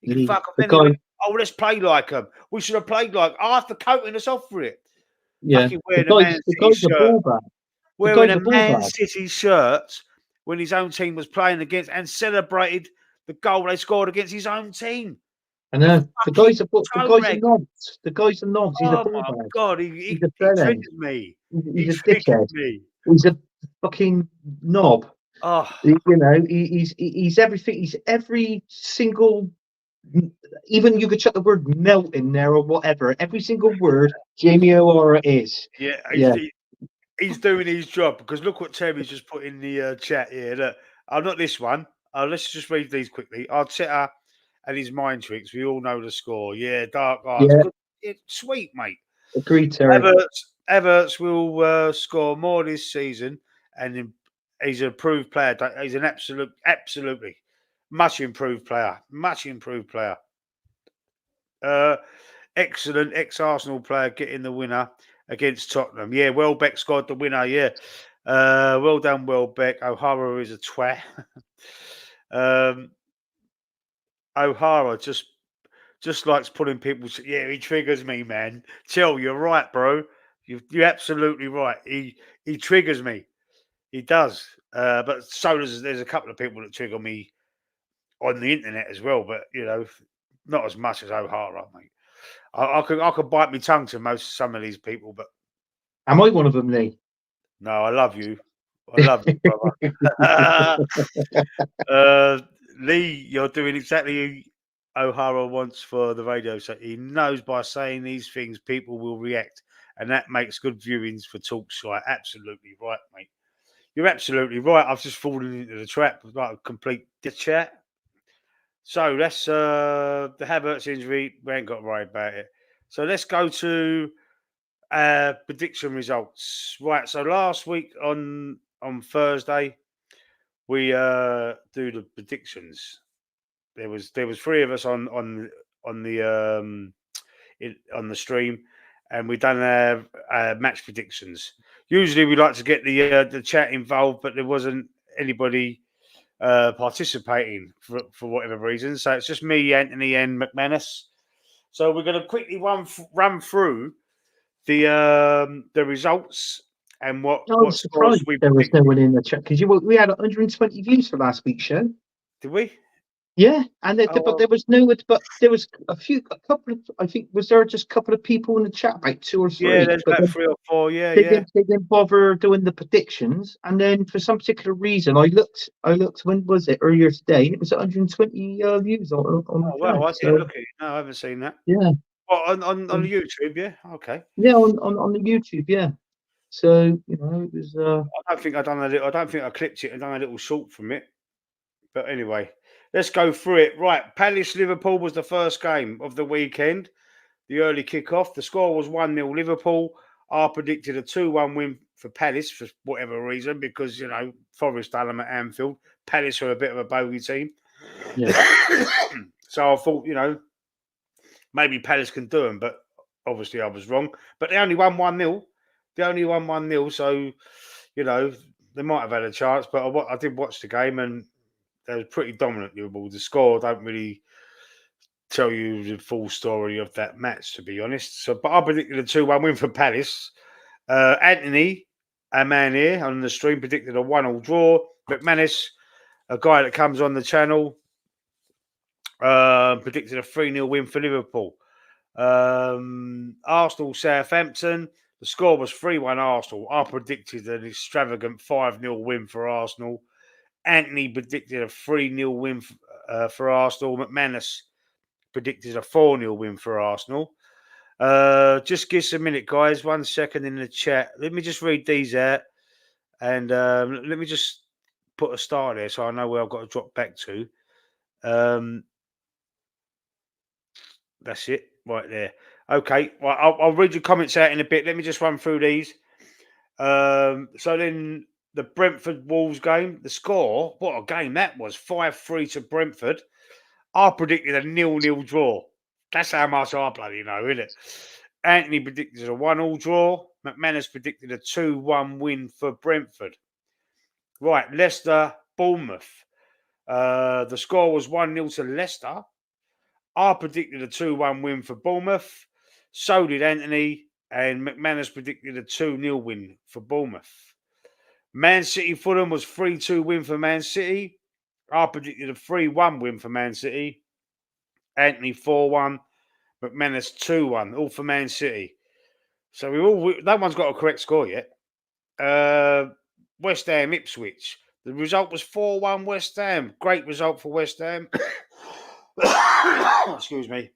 S1: He can fuck off.
S2: The
S1: Then he went,
S2: guy,
S1: oh, let's play like them. We should have played like after coating us off for it.
S2: yeah,
S1: Fucking wearing a Man
S2: the
S1: City
S2: guy's a
S1: shirt.
S2: ball bag. The
S1: Wearing
S2: guy's
S1: a
S2: a ball
S1: Man
S2: bag.
S1: City shirt when his own team was playing against and celebrated the goal they scored against his own team.
S2: I know. The
S1: Fucking
S2: guy's a
S1: toe rag.
S2: knobs. The guy's a knobs. He's a
S1: Oh
S2: ball
S1: my
S2: bag.
S1: God.
S2: He's
S1: He
S2: a bellend.
S1: triggers me.
S2: He's
S1: He
S2: a
S1: triggers
S2: dickhead.
S1: me.
S2: He's a fucking knob.
S1: Oh,
S2: You know, he's everything. He's every single. Even you could chuck the word melt in there or whatever. Every single word Jamie O'Hara is.
S1: yeah.
S2: Yeah.
S1: He's doing his job because look what Terry's just put in the chat here. Look, not this one. Let's just read these quickly. Arteta and his mind tricks. We all know the score. Yeah, dark arts.
S2: Yeah.
S1: Good, sweet, mate.
S2: Agreed, Terry.
S1: Everts will score more this season, and he's an improved player. He's an absolutely much improved player. Much improved player. Excellent ex-Arsenal player getting the winner against Tottenham. Yeah, Welbeck scored the winner. Yeah, well done, Welbeck. O'Hara is a twat. O'Hara just likes pulling people. Yeah, he triggers me, man. Chill, you're right, bro. You're absolutely right. He triggers me. He does. But so there's a couple of people that trigger me on the internet as well. But you know, not as much as O'Hara, mate. I could bite my tongue to some of these people, but
S2: Am I one of them, Lee?
S1: no, I love you. I love you, brother. Lee, you're doing exactly O'Hara wants for the radio. So he knows by saying these things, people will react, and that makes good viewings for Talkside. Absolutely right, mate. You're absolutely right. I've just fallen into the trap of like a complete chat. So that's the Havertz injury. We ain't got to worry about it. So let's go to prediction results. Right. So last week on Thursday, we do the predictions. There was 3 of us on the on the stream, and we done match predictions. Usually, we like to get the chat involved, but there wasn't anybody participating for whatever reason. So it's just me, Anthony, and McManus. So we're going to quickly run through the results and
S2: I
S1: what
S2: was
S1: scores
S2: surprised
S1: we
S2: there was
S1: predicted.
S2: no one in the chat because we had 120 views for last week's show.
S1: Did we?
S2: Yeah, and but there was there was a couple of, I think, was there just a couple of people in the chat, about 2 or 3?
S1: Yeah, there's
S2: But
S1: about 3 or 4. Yeah,
S2: they
S1: yeah.
S2: didn't bother doing the predictions, and then for some particular reason, I looked. When was it? Earlier today, and it was 120 views on
S1: Oh
S2: the
S1: wow, I
S2: chat.
S1: didn't
S2: So
S1: look at it. No, I haven't seen that.
S2: yeah,
S1: Well, on the YouTube, yeah. Okay.
S2: yeah, on the YouTube, yeah. So you know, it was.
S1: I don't think I don't think I clipped it and done a little short from it. But anyway, let's go through it. Right, Palace Liverpool was the first game of the weekend. The early kick-off. The score was 1-0 Liverpool. I predicted a 2-1 win for Palace for whatever reason, because, you know, Forest Alum at Anfield. Palace are a bit of a bogey team.
S2: Yeah.
S1: So I thought, you know, maybe Palace can do them, but obviously I was wrong. But they only won 1-0. They only won 1-0, so, you know, they might have had a chance. But I did watch the game, and they were pretty dominant, Liverpool. The score don't really tell you the full story of that match, to be honest. So, but I predicted a 2-1 win for Palace. Anthony, a man here on the stream, predicted a 1-1 draw. McManus, a guy that comes on the channel, predicted a 3-0 win for Liverpool. Arsenal, Southampton. The score was 3-1 Arsenal. I predicted an extravagant 5-0 win for Arsenal. Anthony predicted a 3-0 win for Arsenal. McManus predicted a 4-0 win for Arsenal. Just give us a minute, guys. 1 second in the chat. Let me just read these out. And let me just put a star there so I know where I've got to drop back to. That's it right there. Okay, well, I'll read your comments out in a bit. Let me just run through these. So then the Brentford Wolves game, the score, what a game that was, 5-3 to Brentford. I predicted a 0-0 draw. That's how much I bloody know, isn't it? Anthony predicted a 1-1 draw. McManus predicted a 2-1 win for Brentford. Right, Leicester, Bournemouth. The score was 1-0 to Leicester. I predicted a 2-1 win for Bournemouth. So did Anthony. And McManus predicted a 2-0 win for Bournemouth. Man City Fulham was 3-2 win for Man City. I predicted a 3-1 win for Man City. Anthony 4-1. McManus 2-1. All for Man City. So no one's got a correct score yet. West Ham Ipswich. The result was 4-1 West Ham. Great result for West Ham. Excuse me.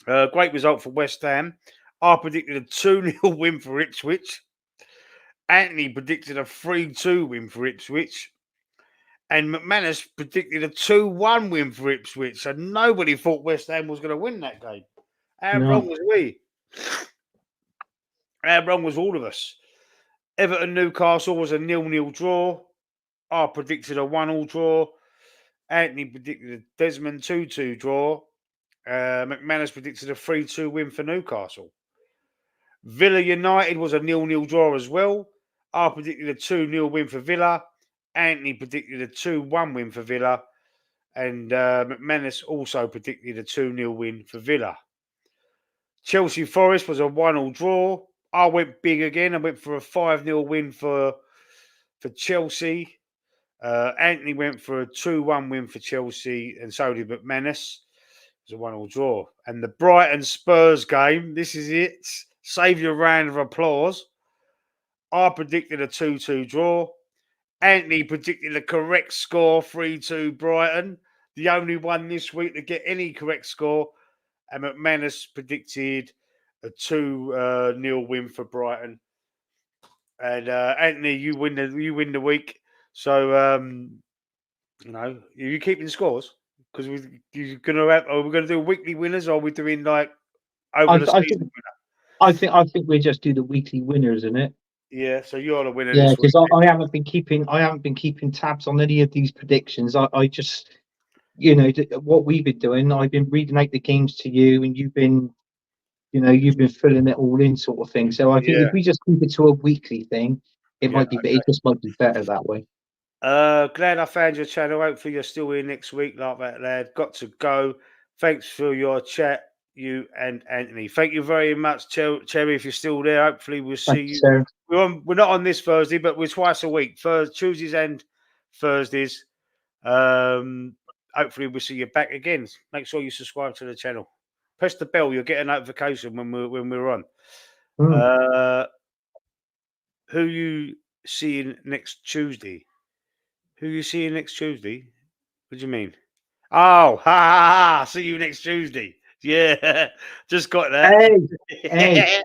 S1: Great result for West Ham. I predicted a 2-0 win for Ipswich. Anthony predicted a 3-2 win for Ipswich. And McManus predicted a 2-1 win for Ipswich. So nobody thought West Ham was going to win that game. How wrong was we? How wrong was all of us? Everton Newcastle was a 0-0 draw. I predicted a 1-1 draw. Anthony predicted a Desmond 2-2 draw. McManus predicted a 3-2 win for Newcastle. Villa United was a 0-0 draw as well. I predicted a 2-0 win for Villa. Anthony predicted a 2-1 win for Villa. And McManus also predicted a 2-0 win for Villa. Chelsea Forest was a 1-1 draw. I went big again. I went for a 5-0 win for Chelsea. Anthony went for a 2-1 win for Chelsea, and so did McManus. It was a 1-1 draw. And the Brighton Spurs game, this is it. Save your round of applause. I predicted a 2-2 draw. Anthony predicted the correct score, 3-2 Brighton. The only one this week to get any correct score. And McManus predicted a 2-0 win for Brighton. And Anthony, you win the week. So are you keeping scores? Because are we going to do weekly winners, or are we doing like over the season winner?
S2: I think we just do the weekly winners, isn't it?
S1: Yeah, so you're the winner.
S2: Yeah, because I haven't been keeping tabs on any of these predictions. I just, what we've been doing. I've been reading out the games to you, and you've been filling it all in, sort of thing. So I think if we just keep it to a weekly thing, it might be, okay. It just might be better that way.
S1: Glad I found your channel. Hopefully you're still here next week, like that, lad. Got to go. Thanks for your chat, you and Anthony. Thank you very much, Cherry. If you're still there, hopefully we'll see you.
S2: Sir.
S1: We're not on this Thursday, but we're twice a week, Tuesdays and Thursdays. Hopefully we'll see you back again. Make sure you subscribe to the channel. Press the bell. You'll get a notification when we're on. Who you seeing next Tuesday? Who you seeing next Tuesday? What do you mean? Oh, ha ha ha! See you next Tuesday. Yeah, just got that.
S2: Hey,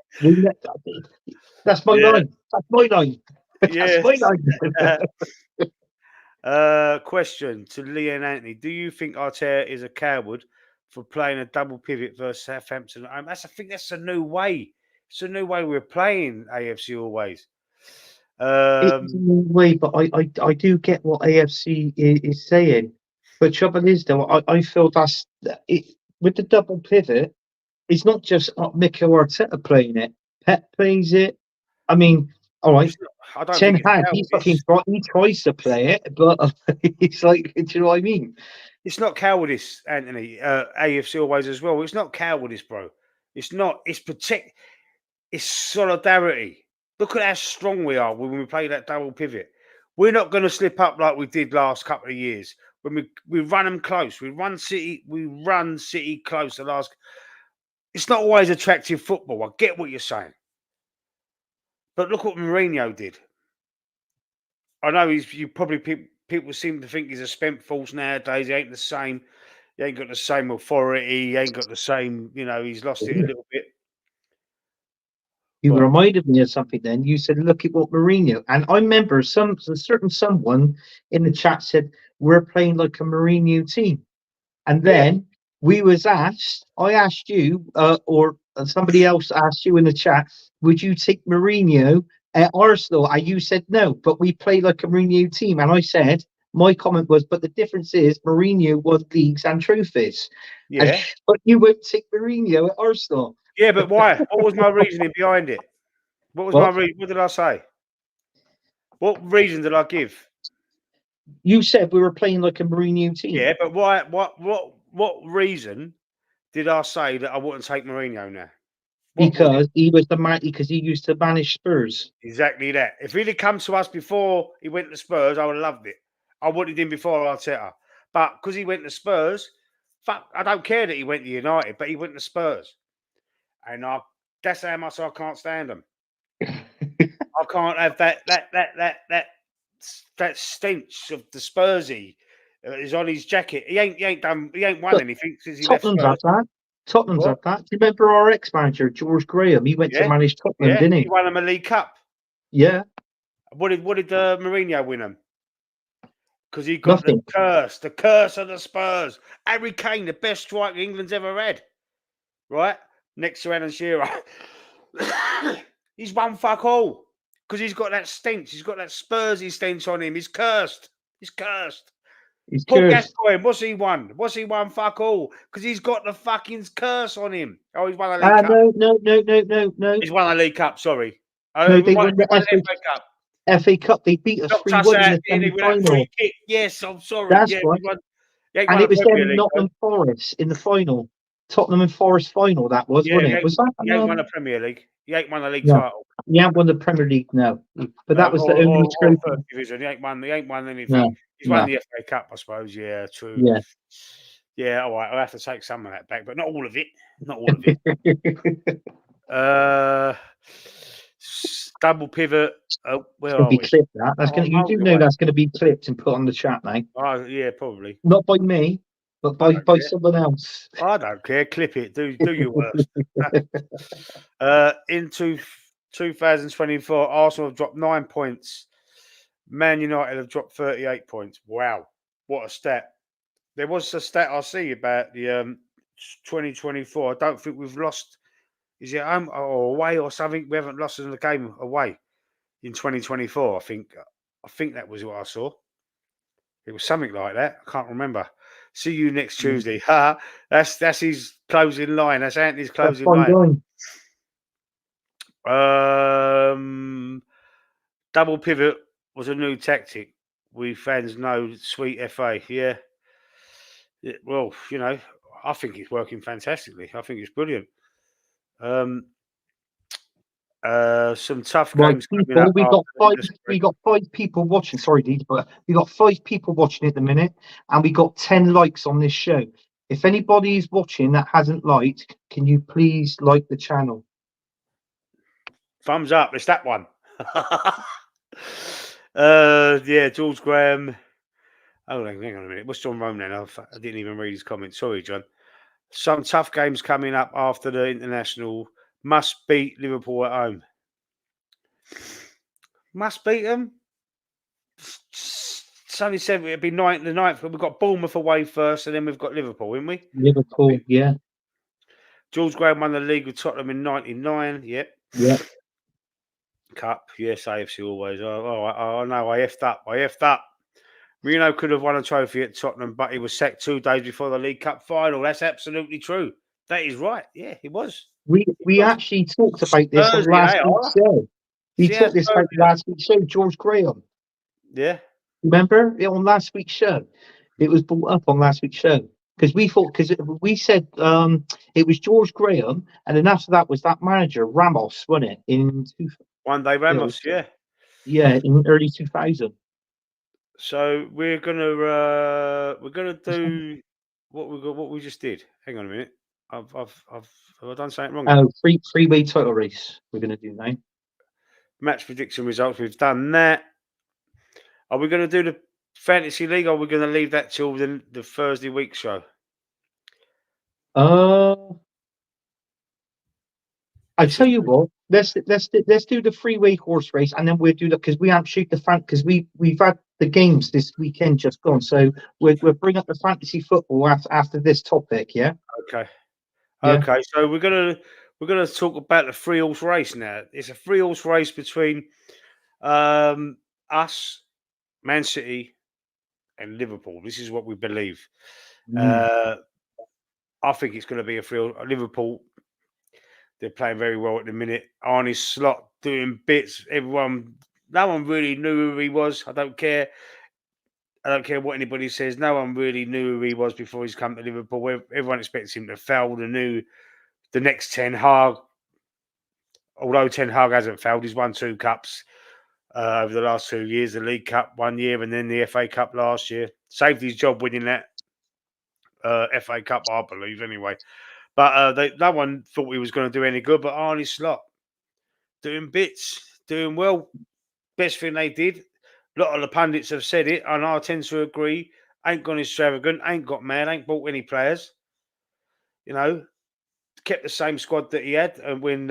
S2: that's my line. That's my line. That's my
S1: line. Question to Lee and Anthony: do you think Arteta is a coward for playing a double pivot versus Southampton? I think that's a new way. It's a new way we're playing AFC always.
S2: It's a new way, but I do get what AFC is saying. But trouble is, though, I feel that's it with the double pivot. It's not just Mikel Arteta playing it. Pep plays it. I mean, all right. Ten Hag, he tries to play it, but it's like, do you know what I mean?
S1: It's not cowardice, Anthony. AFC always as well. It's not cowardice, bro. It's not. It's It's solidarity. Look at how strong we are when we play that double pivot. We're not going to slip up like we did last couple of years when we run them close. We run City close. It's not always attractive football. I get what you're saying, but look what Mourinho did. I know people seem to think he's a spent force nowadays. He ain't the same. He ain't got the same authority. He ain't got the same, he's lost it a little bit.
S2: You
S1: But
S2: reminded me of something then. You said, look at what Mourinho. And I remember someone in the chat said, we're playing like a Mourinho team. And
S1: yeah,
S2: then I asked you, or somebody else asked you in the chat, would you take Mourinho at Arsenal? And you said no, but we play like a Mourinho team. And I said, my comment was, but the difference is Mourinho won leagues and trophies. And,
S1: yeah,
S2: but you won't take Mourinho at Arsenal.
S1: yeah. But why? What was my reasoning behind it? What was my
S2: What?
S1: reason? What did I say? What reason did I give?
S2: You said we were playing like a Mourinho team
S1: Yeah, but why? What reason did I say that I wouldn't take Mourinho now? What was it?
S2: because he was the man, because he used to manage Spurs.
S1: Exactly that. If he'd have come to us before he went to Spurs, I would have loved it. I wanted him before Arteta. But because he went to Spurs, fuck, I don't care that he went to United, but he went to Spurs. And that's how much I can't stand him. I can't have that stench of the Spursy is on his jacket. He ain't won
S2: But
S1: anything since he left
S2: Tottenham's
S1: Spurs.
S2: had that. Tottenham's
S1: What?
S2: had that. Do you remember our ex-manager, George Graham? He went to
S1: Yeah,
S2: manage Tottenham,
S1: yeah.
S2: didn't
S1: He
S2: he?
S1: won him a League Cup.
S2: Yeah,
S1: What did Mourinho win him? Because he got
S2: nothing.
S1: the curse of the Spurs. Harry Kane, the best striker England's ever had. Right? Next to Alan Shearer. He's won fuck all. Because he's got that stench. He's got that Spursy stench on him. He's cursed. He's cursed.
S2: He's
S1: Paul
S2: cursed.
S1: Gascoigne, what's he won? What's he won? Fuck all. Because he's got the fucking curse on him. Oh, he's won a League Cup.
S2: No.
S1: He's won a League Cup, sorry.
S2: No,
S1: He
S2: they
S1: won
S2: won the
S1: an FA Cup.
S2: FA Cup. They beat us
S1: Knocked
S2: 3-1
S1: us
S2: in
S1: out
S2: the
S1: with that free
S2: semi-final.
S1: kick. Yes, I'm sorry.
S2: That's
S1: Yeah,
S2: right.
S1: he ain't
S2: And
S1: won
S2: it
S1: a
S2: was
S1: Premier
S2: them
S1: League, though.
S2: Nottingham Forest in the final. Tottenham and Forest final, that was,
S1: Yeah,
S2: wasn't it? Was that?
S1: he ain't won a Premier League. He ain't won a league
S2: No,
S1: title.
S2: he hadn't won the Premier League, no. But that was the only
S1: Or
S2: trophy.
S1: first division. He ain't won anything.
S2: No,
S1: He's won
S2: no.
S1: the FA Cup, I suppose. Yeah, true.
S2: Yeah.
S1: Yeah, all right. I'll have to take some of that back, but not all of it. Not all of it. Double pivot. Where
S2: It's gonna
S1: are
S2: be
S1: we?
S2: clipped. That's
S1: Oh,
S2: gonna.
S1: I'm
S2: You do
S1: miles
S2: know
S1: away.
S2: that's gonna be clipped and put on the chat now.
S1: Oh, yeah, probably.
S2: Not by me, but
S1: I
S2: by
S1: don't care.
S2: someone else.
S1: I don't care. Clip it. Do your worst. Into 2024, Arsenal have dropped 9 points. Man United have dropped 38 points. Wow, what a stat! There was a stat I see about the 2024. I don't think we've lost. Is it home or away or something? We haven't lost in the game away in 2024. I think that was what I saw. It was something like that. I can't remember. See you next Tuesday. Ha! That's his closing line. That's Anthony's
S2: That's
S1: closing
S2: fine
S1: line.
S2: going.
S1: Double pivot was a new tactic. We fans know sweet FA. Yeah. Well, I think it's working fantastically. I think it's brilliant. Some tough
S2: Right,
S1: games coming
S2: people,
S1: up after this
S2: we
S1: break.
S2: got 5 people watching. Sorry, Deeds, but we got 5 people watching at the minute, and we got 10 likes on this show. If anybody's watching that hasn't liked, can you please like the channel?
S1: Thumbs up. It's that one. Yeah, George Graham. Oh, hang on a minute. What's John Roman? I didn't even read his comment. Sorry, John. Some tough games coming up after the international. Must beat Liverpool at home. Must beat them. Sonny said it'd be the 9th. We've got Bournemouth away first, and then we've got Liverpool, haven't we?
S2: Liverpool, yeah.
S1: George Graham won the league with Tottenham in '99. Yep.
S2: Yeah.
S1: Cup, yes, AFC always. I know. I effed up. Mourinho could have won a trophy at Tottenham, but he was sacked 2 days before the League Cup final. That's absolutely true. That is right. Yeah, he was.
S2: We actually talked about this on
S1: Thursday,
S2: last
S1: they
S2: week's
S1: are.
S2: show. We
S1: See how
S2: talked this about
S1: Thursday.
S2: last week's show, George Graham.
S1: Yeah.
S2: Remember on last week's show? It was brought up on last week's show. Because we said it was George Graham, and then after that was that manager Ramos, wasn't it?
S1: One day Ramos, yeah.
S2: Yeah, in early 2000.
S1: So we're gonna do what we just did. Hang on a minute. Have I done something wrong?
S2: Oh, three-way title race we're gonna do now.
S1: Match prediction results. We've done that. Are we going to do the fantasy league, or are we going to leave that till the Thursday week show?
S2: Uh, I
S1: Let's
S2: tell
S1: just
S2: you what, let's do the freeway horse race, and then we'll do that because we haven't shoot the fan because we've had the games this weekend just gone, so we'll bring up the fantasy football after this topic. Yeah,
S1: okay.
S2: yeah.
S1: Okay, so we're gonna talk about the three horse race now. It's a three horse race between um, us, Man City, and Liverpool. This is what we believe.
S2: Mm.
S1: Uh, I think it's going to be a three. Liverpool, they're playing very well at the minute. Arnie Slot doing bits. No one really knew who he was. I don't care. I don't care what anybody says. No one really knew who he was before he's come to Liverpool. Everyone expects him to fail. The next Ten Hag. Although Ten Hag hasn't failed, he's won two cups over the last 2 years. The League Cup 1 year, and then the FA Cup last year. Saved his job winning that FA Cup, I believe, anyway. But no one thought he was going to do any good. But Arnie Slot doing bits, doing well. Best thing they did. A lot of the pundits have said it, and I tend to agree. Ain't gone extravagant, ain't got mad, ain't bought any players. You know, kept the same squad that he had, and when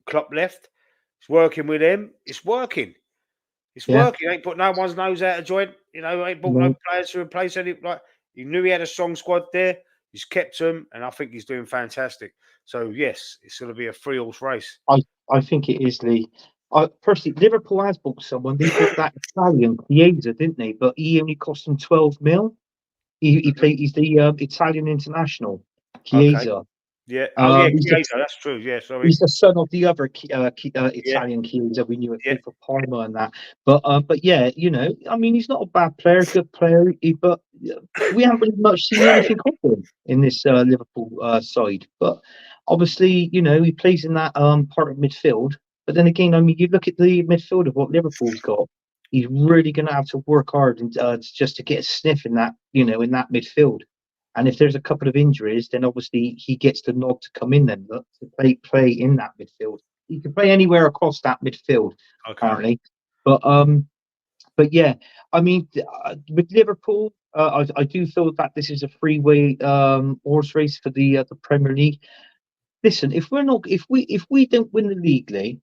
S1: Klopp left, it's working with him. It's working. It's
S2: Yeah,
S1: working. Ain't put no one's nose out of joint. Ain't bought no
S2: no,
S1: players to replace any. Like he knew he had a strong squad there. He's kept them, and I think he's doing fantastic. So yes, it's going to be a three horse race.
S2: I I think it is Lee. Personally, Liverpool has bought someone. They bought that Italian Chiesa, didn't they? But he only cost them 12 mil. He
S1: Mhm.
S2: played. He's the Italian international,
S1: Okay.
S2: Chiesa.
S1: Yeah. Oh yeah,
S2: He's the
S1: Chiesa. That's true. Yeah. Sorry.
S2: He's the son of the other
S1: Yeah.
S2: Italian Chiesa we knew at
S1: Yeah.
S2: played for Parma and that. But yeah, I mean, he's not a bad player, good player. But we haven't really much seen anything of him in this Liverpool side. But obviously, he plays in that part of midfield. But then again, I mean, you look at the midfield of what Liverpool's got. He's really going to have to work hard and just to get a sniff in that, in that midfield. And if there's a couple of injuries, then obviously he gets the nod to come in then look, to play in that midfield. He can play anywhere across that midfield,
S1: Okay.
S2: apparently. But yeah, I mean, with Liverpool, I do feel that this is a freeway horse race for the Premier League. Listen, if we don't win the league, Lee,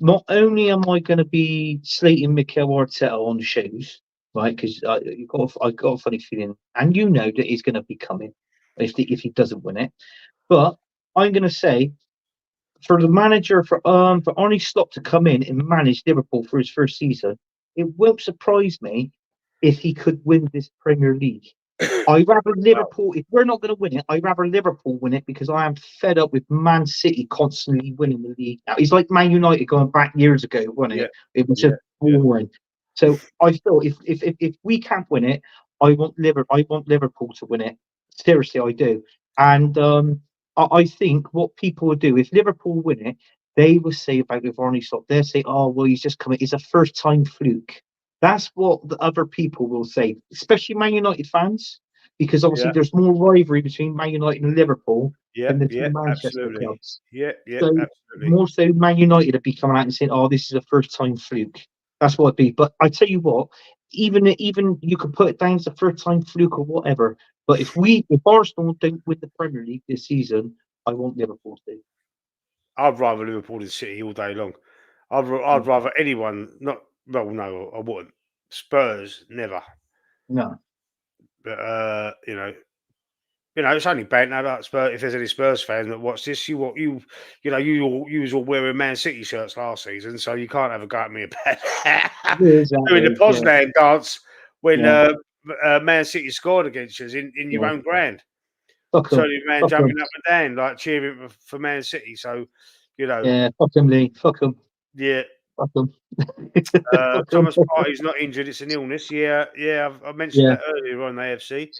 S2: not only am I going to be slating Mikel Arteta on the shows, right? Because I got a funny feeling, and that he's going to be coming if he doesn't win it. But I'm going to say for the manager for Arne Slot to come in and manage Liverpool for his first season, it won't surprise me if he could win this Premier League. I'd rather
S1: Wow.
S2: Liverpool, if we're not going to win it, I'd rather Liverpool win it because I am fed up with Man City constantly winning the league now. It's like Man United going back years ago, wasn't
S1: Yeah.
S2: it? It was
S1: Yeah.
S2: just
S1: Yeah.
S2: boring. So I feel if we can't win it, I want Liverpool to win it. Seriously, I do. And I think what people will do if Liverpool win it, they will say about with Arne Slot, they'll say, "Oh well, he's just coming. It's a first time fluke." That's what the other people will say, especially Man United fans because obviously
S1: Yeah.
S2: there's more rivalry between Man United and Liverpool
S1: Yeah.
S2: than the two
S1: Yeah.
S2: Manchester
S1: Absolutely.
S2: clubs.
S1: Yeah. Yeah.
S2: So
S1: Absolutely.
S2: more so Man United would be coming out and saying, "Oh, this is a first time fluke." That's what it'd be. But I tell you what, even you could put it down as a first time fluke or whatever. But if Arsenal don't win the Premier League this season, I want Liverpool to.
S1: I'd rather Liverpool than City all day long. I'd rather anyone not. Well, no, I wouldn't. Spurs never.
S2: No,
S1: But it's only bad now that Spurs. If there's any Spurs fans that watch this, you was all wearing Man City shirts last season, so you can't have a go at me about that.
S2: yeah,
S1: Doing the
S2: exactly. Yeah,
S1: Poznan dance when
S2: yeah,
S1: Man City scored against us in your
S2: yeah.
S1: own ground.
S2: Fuck
S1: So
S2: them.
S1: the man
S2: Fuck them.
S1: jumping up and down, like cheering for Man City. So, you know,
S2: Yeah, fuck them, Lee. Fuck them.
S1: yeah.
S2: Fuck them. Fuck them.
S1: Thomas Partey's not injured; it's an illness. Yeah, yeah. I mentioned
S2: Yeah.
S1: that earlier on AFC.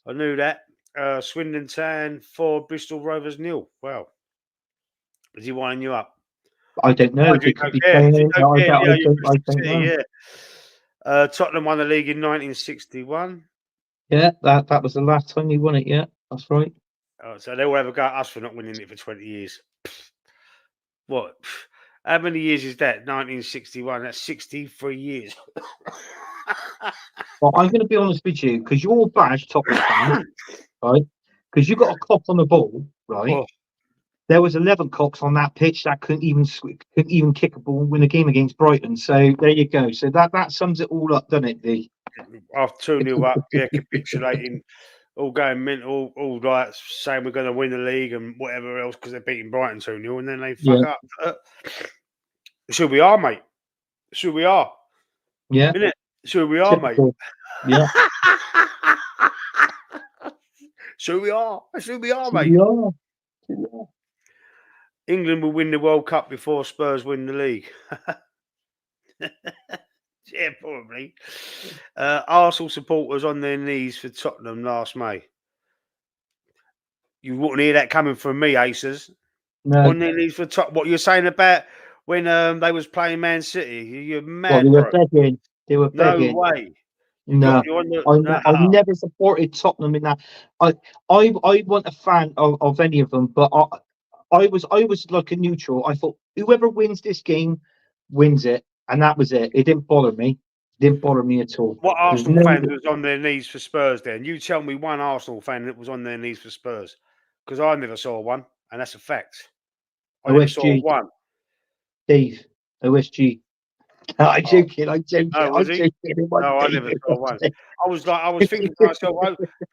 S1: I knew that. Swindon Town 4, Bristol Rovers 0. Wow, is he winding you up?
S2: I don't know.
S1: Mind you,
S2: They
S1: he
S2: could
S1: don't
S2: be
S1: care. He
S2: playing.
S1: don't care. Yeah, you're
S2: I
S1: Bristol
S2: don't
S1: City.
S2: know.
S1: Yeah. Tottenham won the league in 1961.
S2: Yeah, that was the last time he won it. Yeah, that's right.
S1: So they will have a go at us for not winning it for 20 years. What? How many years is that? 1961. That's 63 years.
S2: Well, I'm going to be honest with you because you're a Bash Tottenham fan, right? because you got a cop on the ball, right?
S1: Oh,
S2: There was 11 cocks on that pitch that couldn't even kick a ball and win a game against Brighton. So there you go. So that sums it all up, doesn't it, D?
S1: after 2-0 up, yeah, capitulating, all going mental, all like saying we're going to win the league and whatever else because they're beating Brighton 2-0, and then they fuck
S2: Yeah,
S1: up. It's who we are, mate. It's who we are,
S2: yeah,
S1: isn't it? It's who we are, mate.
S2: typical. Yeah,
S1: It's who we are. That's who we are,
S2: here
S1: mate.
S2: we are. Here we are.
S1: England will win the World Cup before Spurs win the league. Yeah, probably. Arsenal supporters on their knees for Tottenham last May. You wouldn't hear that coming from me, Aces.
S2: No,
S1: On their knees for Tottenham. What you're saying about when they was playing Man City? You're
S2: well, they
S1: mad,
S2: were
S1: bro.
S2: begging. They were
S1: No
S2: begging.
S1: way.
S2: No,
S1: You're on the.
S2: I never supported Tottenham in that. I I wasn't a fan of any of them, but I was like a neutral. I thought whoever wins this game wins it, and that was it. It didn't bother me. Didn't bother me at all.
S1: What
S2: There's
S1: Arsenal
S2: no
S1: fans was on their knees for Spurs then? You tell me one Arsenal fan that was on their knees for Spurs. Because I never saw one, and that's a fact. I never saw
S2: OSG,
S1: one.
S2: Dave. OSG. I'm
S1: Oh,
S2: joking. I'm joking.
S1: no,
S2: I'm
S1: was he?
S2: joking. It was
S1: No, I
S2: Dave.
S1: never
S2: It
S1: saw
S2: was
S1: one.
S2: Dave.
S1: I was thinking to myself,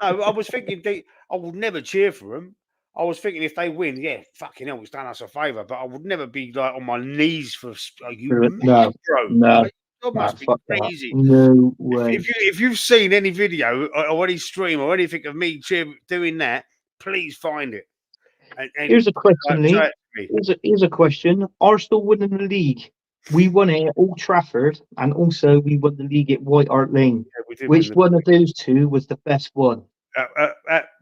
S1: I was thinking I would never cheer for them. I was thinking if they win, yeah, fucking hell, it's done us a favour. But I would never be like on my knees for. Are you mad,
S2: No,
S1: bro?
S2: no,
S1: You
S2: no.
S1: must be
S2: Fuck that.
S1: crazy.
S2: No way.
S1: If you've seen any video or any stream or anything of me doing that, please find it and
S2: Here's a question,
S1: show
S2: Lee.
S1: it to me.
S2: Here's a question. Arsenal winning the league. We won it at Old Trafford, and also we won the league at White Hart Lane.
S1: Yeah, we did win
S2: Which
S1: the
S2: one of those two was the best one?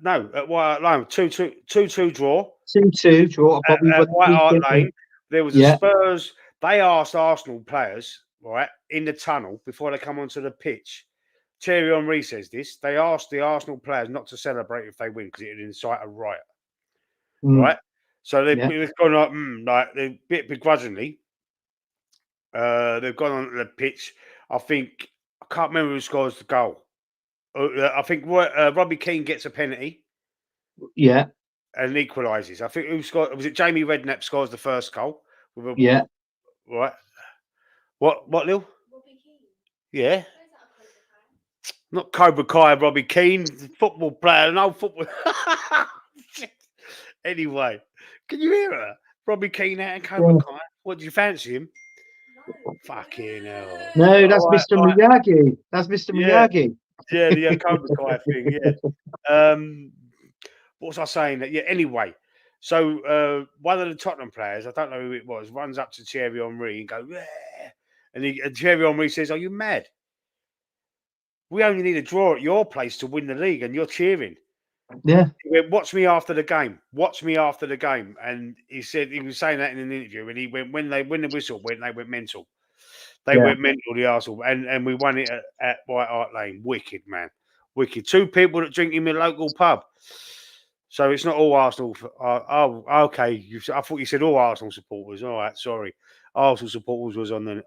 S1: no at White Hart Lane 2-2 draw
S2: 2-2 draw, but we
S1: at
S2: won the
S1: White
S2: league,
S1: Hart
S2: didn't we?
S1: Lane. There was a
S2: Yeah.
S1: Spurs. They asked Arsenal players right in the tunnel before they come onto the pitch. Thierry Henry says this. They asked the Arsenal players not to celebrate if they win because it would incite a riot.
S2: Mm,
S1: Right. So they've
S2: yeah.
S1: gone like they're a bit begrudgingly. They've gone on the pitch. I think I can't remember who scores the goal. I think Robbie Keane gets a penalty
S2: Yeah.
S1: and equalises. I think who scored? Was it Jamie Redknapp scores the first goal? With a,
S2: Yeah.
S1: right. What, Lil? Yeah. Not Cobra Kai, Robbie Keane, football player, no football. Anyway, can you hear her? Robbie Keane out and Cobra
S2: Yeah.
S1: Kai. What, do you fancy him? Fucking hell.
S2: No, that's
S1: All right,
S2: Mr.
S1: all right.
S2: Miyagi. That's Mr.
S1: Yeah,
S2: Miyagi.
S1: yeah, the Cobra Kai thing, yeah. What was I saying? Yeah, anyway. So one of the Tottenham players, I don't know who it was, runs up to Thierry Henry and goes, yeah. And Thierry Henry says, are you mad? We only need a draw at your place to win the league and you're cheering.
S2: Yeah.
S1: He went, watch me after the game. Watch me after the game. And he said he was saying that in an interview. And he went when the whistle went, they went mental. They went mental, the Arsenal, and we won it at White Hart Lane. Wicked, man, wicked. Two people that drink in my local pub. So it's not all Arsenal. Oh, okay. I thought you said all Arsenal supporters. All right, sorry. Arsenal supporters was on the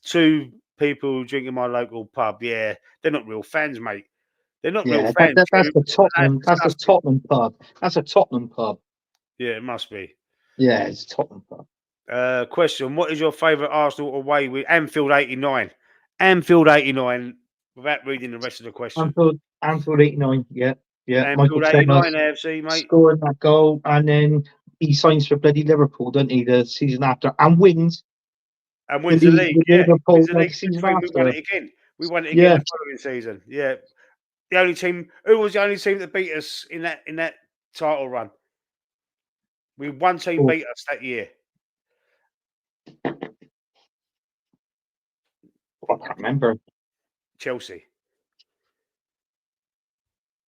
S1: two people drinking my local pub. Yeah, they're not real fans, mate. They're not real
S2: Yeah.
S1: fans.
S2: That's the
S1: That's
S2: Tottenham. That's a
S1: disgusting.
S2: Tottenham pub. That's a Tottenham pub.
S1: Yeah, it must be.
S2: Yeah, it's a Tottenham pub.
S1: Question: what is your favourite Arsenal away with Anfield '89? Anfield '89. Without reading the rest of the question.
S2: Anfield 89. Yeah. Yeah. Michael
S1: Anfield
S2: Thomas
S1: '89 AFC, mate.
S2: scored that goal, and then he signs for bloody Liverpool, doesn't he? The season after, and wins
S1: And
S2: the
S1: wins the
S2: league
S1: league.
S2: with
S1: Yeah,
S2: Liverpool
S1: wins the
S2: the
S1: league.
S2: season
S1: We won
S2: after.
S1: it again. We won it again
S2: Yeah.
S1: the following season. Yeah, the only team. Who was the only team that beat us in that title run? One team
S2: Oh,
S1: beat us that year.
S2: I can't remember.
S1: Chelsea.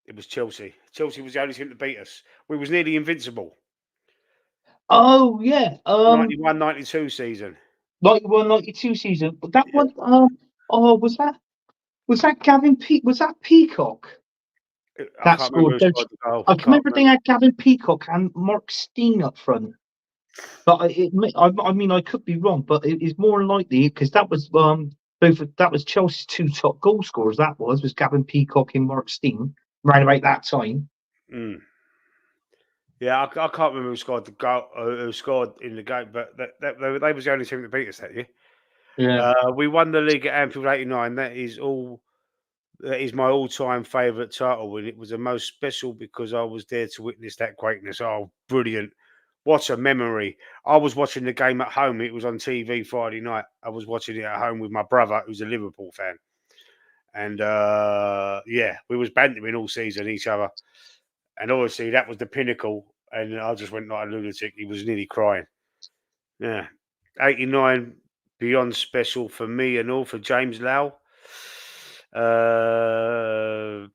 S1: It was Chelsea. Chelsea was the only team that beat us. We was nearly invincible.
S2: Oh yeah.
S1: 91-92 season.
S2: 91, 92 season. But that
S1: Yeah.
S2: one. Oh, was that Gavin Was that Peacock
S1: I
S2: that
S1: can't remember
S2: scored?
S1: who scored the goal.
S2: I
S1: I
S2: can
S1: can't
S2: remember they
S1: remember.
S2: had Gavin Peacock and Mark Steen up front. But I mean, I could be wrong, but it is more likely because that was that was Chelsea's two top goal scorers. That was Gavin Peacock and Mark Steen, right about that time.
S1: Mm. Yeah, I can't remember who scored the goal, who scored in the game, but they was the only team that beat us that year.
S2: Yeah.
S1: We won the league at Anfield '89. That is my all-time favourite title, and it was the most special because I was there to witness that greatness. Oh, brilliant! What a memory! I was watching the game at home. It was on TV Friday night. I was watching it at home with my brother, who's a Liverpool fan, and yeah, we was bantering all season each other, and obviously that was the pinnacle. And I just went like a lunatic. He was nearly crying. Yeah, '89 beyond special for me and all for James Lau.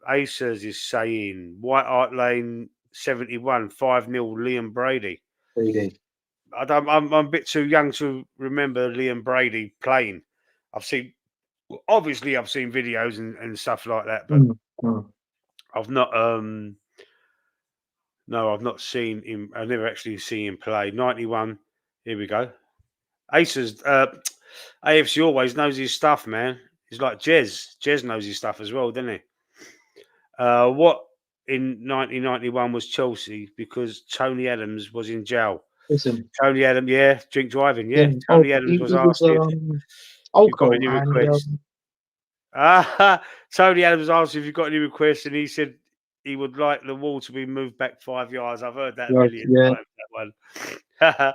S1: Acers is saying White Hart Lane 71 5-0 Liam Brady.
S2: Really.
S1: I'm a bit too young to remember Liam Brady playing. I've seen obviously I've seen videos and stuff like that, but
S2: Mm, mm.
S1: I've not no, I've not seen him. I've never actually seen him play. 91. Here we go. Acers AFC always knows his stuff, man. He's like Jez. Jez knows his stuff as well, doesn't he? What in 1991 was Chelsea because Tony Adams was in jail.
S2: Listen.
S1: Tony Adams, yeah, drink driving,
S2: Yeah.
S1: yeah.
S2: Oh,
S1: Tony Adams was
S2: he was
S1: asked if you've got
S2: alcohol
S1: any
S2: and
S1: requests. Tony Adams asked if you've got any requests, and he said he would like the wall to be moved back 5 yards. I've heard that a
S2: right,
S1: million
S2: yeah.
S1: times. That one.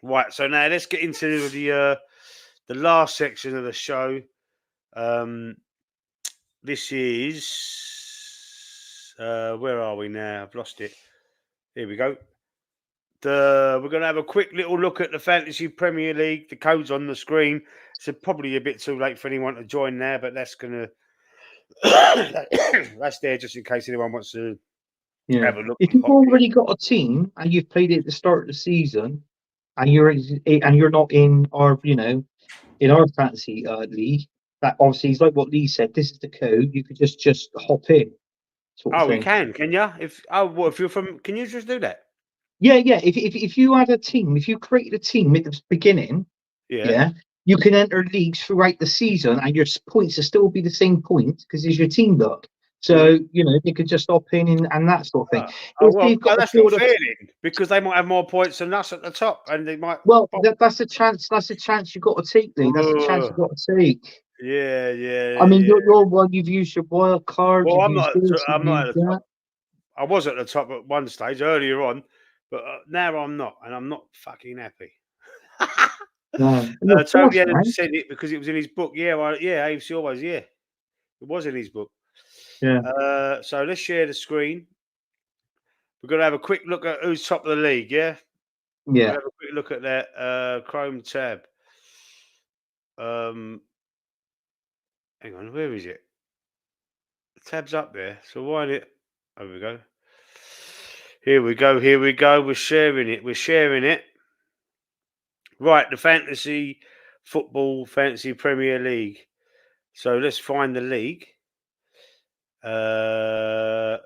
S1: Right. So now let's get into the last section of the show. This is where are we now? I've lost it. Here we go. We're going to have a quick little look at the Fantasy Premier League. The code's on the screen. It's probably a bit too late for anyone to join now, but that's going to that's there just in case anyone wants to
S2: Yeah.
S1: have a look
S2: If
S1: and
S2: you've
S1: pop in.
S2: already got a team and you've played it at the start of the season and you're not in our, in our fantasy league, that obviously is like what Lee said. This is the code. You could just hop in, sort of
S1: Oh, you
S2: thing.
S1: can you? If you're from, can you just do that?
S2: Yeah, yeah. If you had a team, if you created a team at the beginning,
S1: Yeah.
S2: yeah, you can enter leagues throughout the season, and your points will still be the same points because it's your team book. So you could just hop in and that sort of thing. If
S1: Well,
S2: you've got a
S1: that's not
S2: field of
S1: fair then, because they might have more points than us at the top, and they might.
S2: well, that's a chance. That's a chance you've got to take, Lee. That's a chance
S1: Oh,
S2: you've got to take.
S1: yeah,
S2: I mean,
S1: yeah.
S2: you're one. You've used your wild card.
S1: Well,
S2: You've used this.
S1: I'm
S2: You've
S1: not
S2: used
S1: at the top.
S2: that.
S1: I was at the top at one stage earlier on, but now I'm not, and I'm not fucking happy.
S2: No, you're
S1: Tony
S2: fourth,
S1: Adams
S2: man.
S1: said it because it was in his book. Yeah, yeah, AFC always, yeah, it was in his book.
S2: Yeah,
S1: So let's share the screen. We're going to have a quick look at who's top of the league. Yeah, we're going
S2: yeah.
S1: to have a quick look at that Chrome tab. Hang on, where is it? The tab's up there. So why did it? There we go. Here we go. Here we go. We're sharing it. We're sharing it. Right, the Fantasy Premier League. So let's find the league.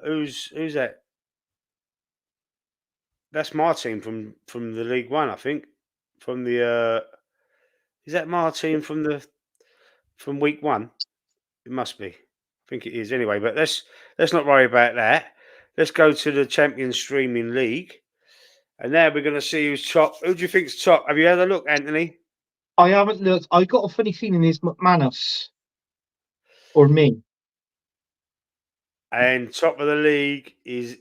S1: Who's that? That's my team from the League One, I think. From the is that my team from week one? It must be. I think it is anyway. But let's not worry about that. Let's go to the Champions Streaming League, and now we're going to see who's top. Who do you think's top? Have you had a look, Anthony?
S2: I haven't looked. I got a funny feeling it's McManus or me.
S1: And top of the league is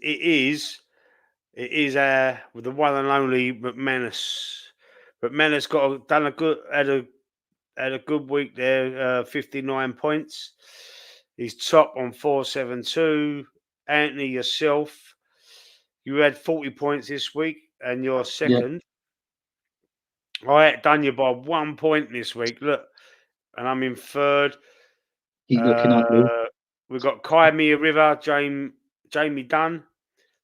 S1: with the one and only McManus. McManus had a good week there, 59 points. He's top on 472. Anthony, yourself, you had 40 points this week, and you're
S2: Yeah,
S1: second. I outdone you by 1 point this week. Look, and I'm in third.
S2: keep looking at me.
S1: We've got Kaimia River, Jamie Dunn.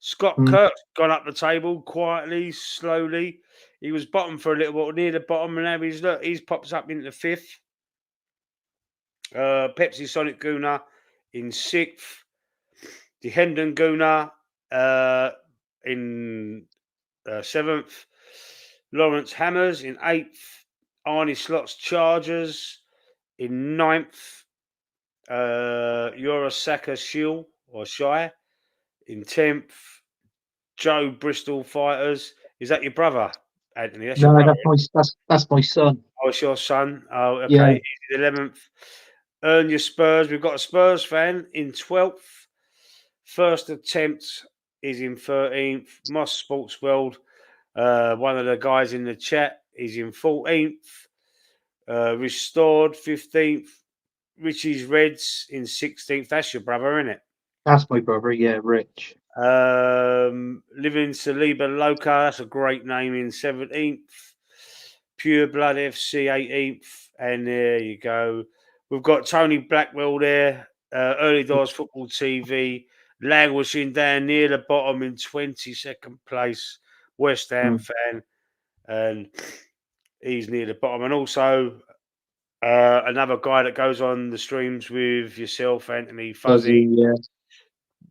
S1: Scott
S2: Mm,
S1: Kirk's gone up the table quietly, slowly. He was bottom for a little while, near the bottom, and now he's pops up into fifth. Pepsi Sonic Guna in sixth. The Hendon Guna in seventh. Lawrence Hammers in eighth. Arnie Slots Chargers in ninth. Yorosaka Shield or Shy in 10th. Joe Bristol Fighters. Is that your brother, Anthony? That's your
S2: No,
S1: brother.
S2: that's my son.
S1: Oh, it's your son. Oh,
S2: Yeah,
S1: okay. He's the 11th. Earn your Spurs. We've got a Spurs fan in 12th. First attempt is in 13th. Moss Sports World. One of the guys in the chat is in 14th. Restored 15th. Richie's Reds in 16th. That's your brother, isn't it?
S2: that's my brother. Yeah, Rich.
S1: Living Saliba Loca. That's a great name in 17th. Pure Blood FC 18th. And there you go. We've got Tony Blackwell there. Early Doors Football TV. Languishing down near the bottom in 22nd place. West Ham fan. And he's near the bottom. And also another guy that goes on the streams with yourself, Anthony Fuzzy.
S2: Yeah.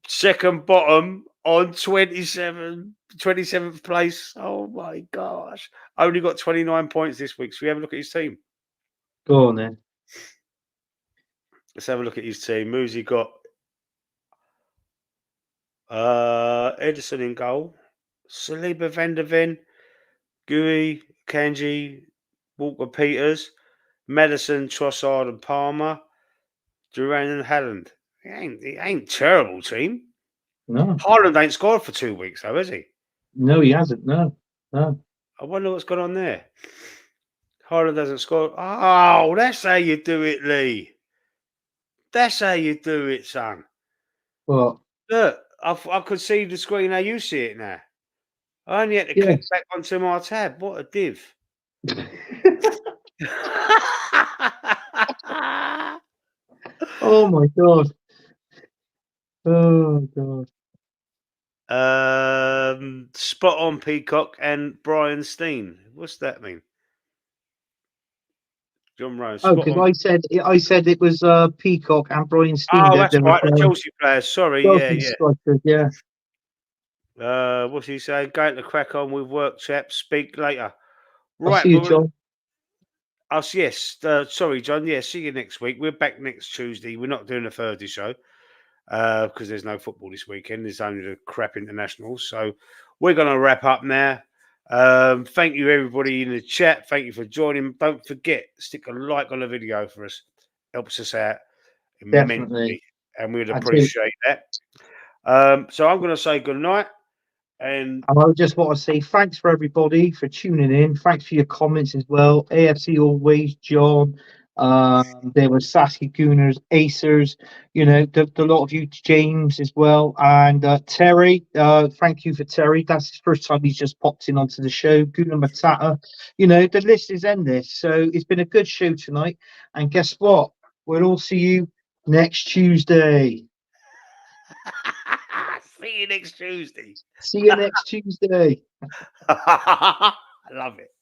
S1: Second bottom on 27th place. Oh my gosh. Only got 29 points this week. So we have a look at his team.
S2: Go on then.
S1: Let's have a look at his team. Who's he got? Edison in goal. Saliba van der Ven. Gui, Kanji, Walker Peters, Madison, Trossard and Palmer, Duran and Haaland. It ain't terrible team.
S2: No,
S1: Haaland ain't scored for 2 weeks though, has he?
S2: no, he hasn't. No.
S1: I wonder what's going on there. Haaland doesn't score. Oh, that's how you do it, Lee. That's how you do it, son.
S2: What?
S1: Look, I could see the screen how you see it now. I only had to click back onto my tab. What a div.
S2: Oh my god. Oh god.
S1: Spot on Peacock and Brian Steen. What's that mean? John Rose.
S2: Oh, because I said it was Peacock and Brian Steen.
S1: Oh, that's right. The Chelsea players. Sorry.
S2: Chelsea strikers, yeah.
S1: What's he saying? Going to crack on with work, chaps. Speak later.
S2: I'll
S1: Right.
S2: see you, John.
S1: Yes. Sorry, John. Yeah. See you next week. We're back next Tuesday. We're not doing a Thursday show because there's no football this weekend. There's only the crap internationals. So we're going to wrap up now. Thank you, everybody in the chat. Thank you for joining. Don't forget, stick a like on the video for us. Helps us out immensely.
S2: Definitely.
S1: And we'd appreciate that. So I'm going to say good night. And
S2: I just want to say thanks for everybody for tuning in. Thanks for your comments as well. AFC always, John. There were Sassy Gooners, Acers, the lot of you, James as well, and Terry. Thank you for Terry. That's his first time he's just popped in onto the show. Gooner Matata. The list is endless. So it's been a good show tonight. And guess what? We'll all see you next Tuesday.
S1: See you next Tuesday.
S2: See you next Tuesday.
S1: I love it.